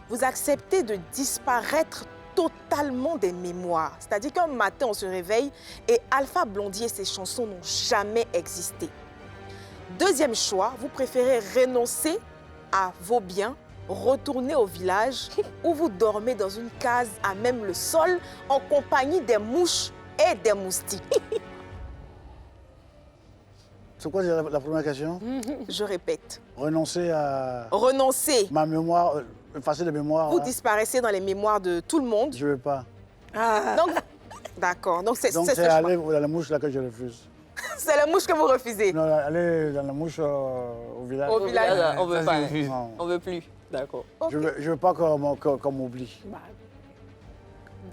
Vous acceptez de disparaître totalement des mémoires. C'est-à-dire qu'un matin, on se réveille et Alpha Blondie et ses chansons n'ont jamais existé. Deuxième choix, vous préférez renoncer à vos biens, retourner au village où vous dormez dans une case à même le sol en compagnie des mouches et des moustiques. C'est quoi la première question? Je répète. Renoncer à... Renoncer. Ma mémoire, effacer les mémoires. Vous là. disparaissez dans les mémoires de tout le monde. Je ne veux pas. Donc, d'accord. Donc, c'est Donc ce c'est choix. aller dans la mouche là que je refuse. C'est la mouche que vous refusez. Non, aller dans la mouche au village. Au village, on veut pas. Non. On veut plus. D'accord. Je veux pas qu'on m'oublie.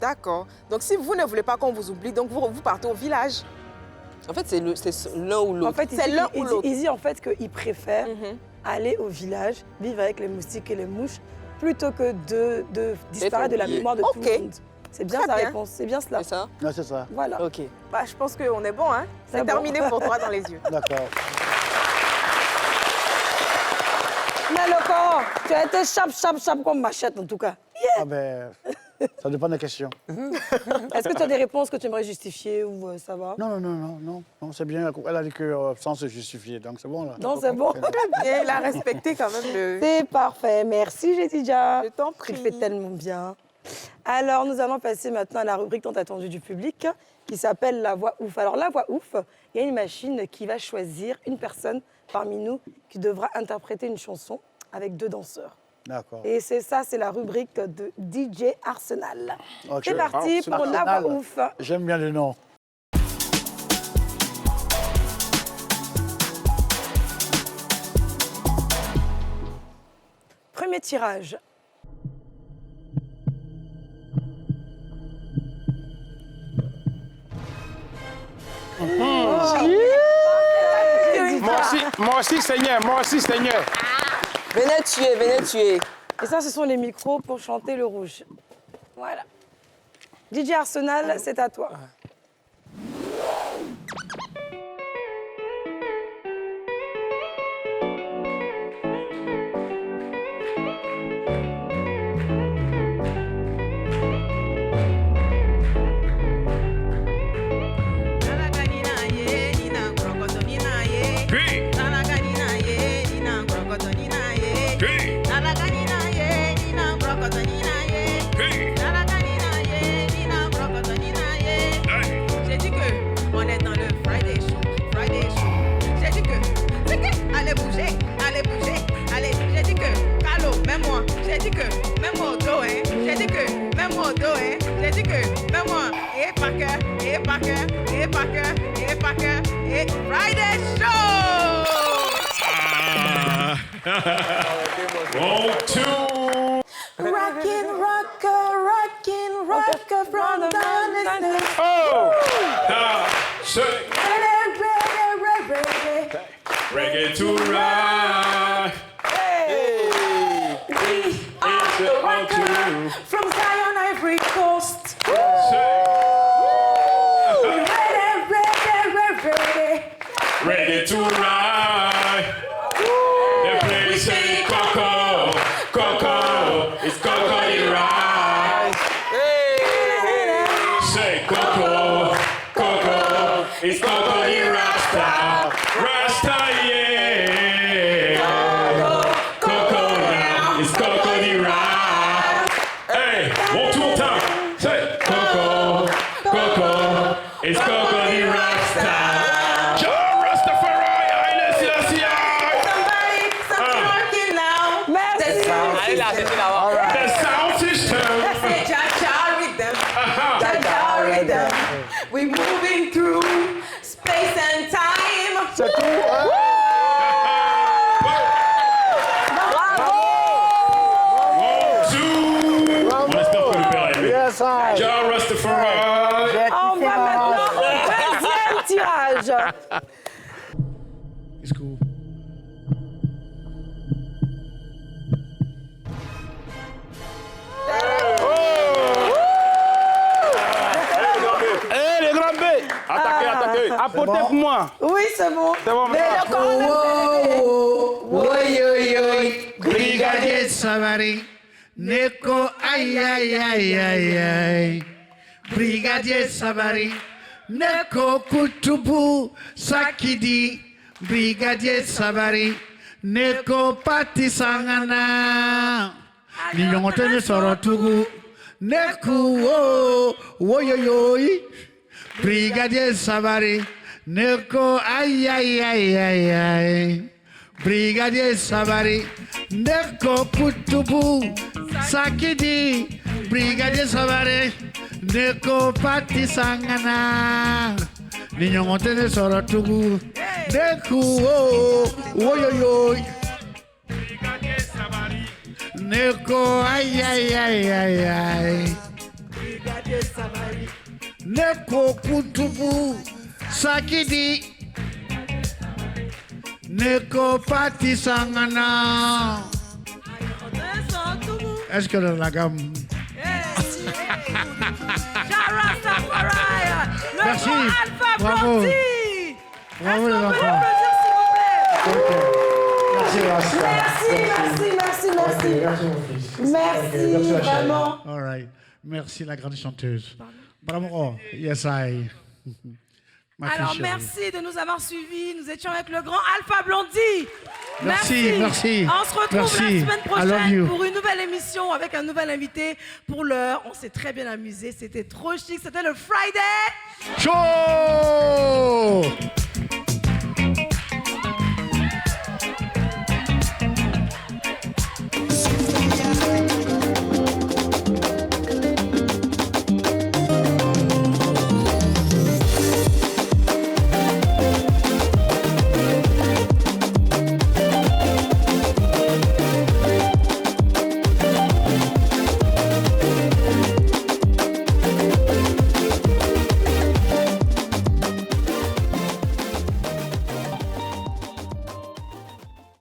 D'accord. Donc, si vous ne voulez pas qu'on vous oublie, donc vous partez au village. En fait, c'est l'un ou l'autre. En fait, C'est l'un ou l'autre. il dit en fait qu'il préfère aller au village, vivre avec les moustiques et les mouches, plutôt que de disparaître de la mémoire de tout le monde. C'est bien Très sa bien. réponse, c'est bien cela. C'est ça? Non, c'est ça. Voilà. Ok. Bah, je pense qu'on est bon, hein? C'est bon. terminé pour toi dans les yeux. D'accord. Mais le Coran, tu as été chap comme machette en tout cas. Ah ben, ça dépend des questions. Est-ce que tu as des réponses que tu aimerais justifier ou ça va? Non, c'est bien. Elle a dit que sans se justifier, donc c'est bon là. Non, c'est bon. Et il a respecté quand même le... C'est parfait. Merci, Jedidja. Je t'en Tu prie. le fais tellement bien. Alors, nous allons passer maintenant à la rubrique tant attendue du public qui s'appelle La Voix Ouf. Alors, La Voix Ouf, il y a une machine qui va choisir une personne parmi nous qui devra interpréter une chanson avec 2 danseurs. D'accord. Et c'est ça, c'est la rubrique de DJ Arsenal. Ok. C'est parti pour La Arsenal. Voix Ouf. J'aime bien le nom. Premier tirage. Moi aussi, Seigneur, moi aussi, Seigneur. Venez tuer, venez tuer. Et ça, ce sont les micros pour chanter le rouge. Voilà. DJ Arsenal, c'est à toi. Parker, et Parker, et Parker, et Parker, et Friday Show! 1, 2. Rockin', rocker from the mountains. Oh! Shake. Reggae to rock. Hey. We are the rocker from Zion, Ivory Coast. Ready to ride. The place say Coco, Coco, it's Coco the ride. Say Coco, Coco, it's Coco the Rasta, Rasta yeah. Coco now, it's Coco the ride. Hey, one more time. Say Coco, Coco, it's Coco the Rasta. We're moving through space and time. C'est tout. On espère que le père a aimé. Jah Rastafari. On va maintenant au deuxième tirage. Attaquez, attaquez. Apportez pour moi. Oui, c'est bon. C'est bon, mais Brigadier Savary, Neko, aïe, aïe, aïe, aïe, aïe. Brigadier Savary, Neko, Kutubu, Sakidi. Brigadier Savary, Neko, Pati Sangana. Niyontene Sorotugu, Neku, oh, woyoyoy. Brigadier Savary, Neko, aïe, aïe, aïe, aïe, aïe. Brigadier Savary, Neko, Kutubu, Sakidi. Brigadier Savary, Neko, Pati Sangana. Niyontene Sorotugu, Neku, oh, woyoyoy. Brigadier Savary, Neko, aïe, aïe, aïe, aïe, aïe. Brigadier Savary, Neko, Kutubu, Sakidi. Neko, Pati Sangana. Est-ce que la gamme? Merci. Bravo. Bravo les enfants. Merci, vraiment. All right. Merci la grande chanteuse. Bravo. Yes, I. Alors, merci de nous avoir suivis. Nous étions avec le grand Alpha Blondy. Merci. On se retrouve la semaine prochaine pour une nouvelle émission avec un nouvel invité. Pour l'heure, on s'est très bien amusé. C'était trop chic. C'était le Friday Show.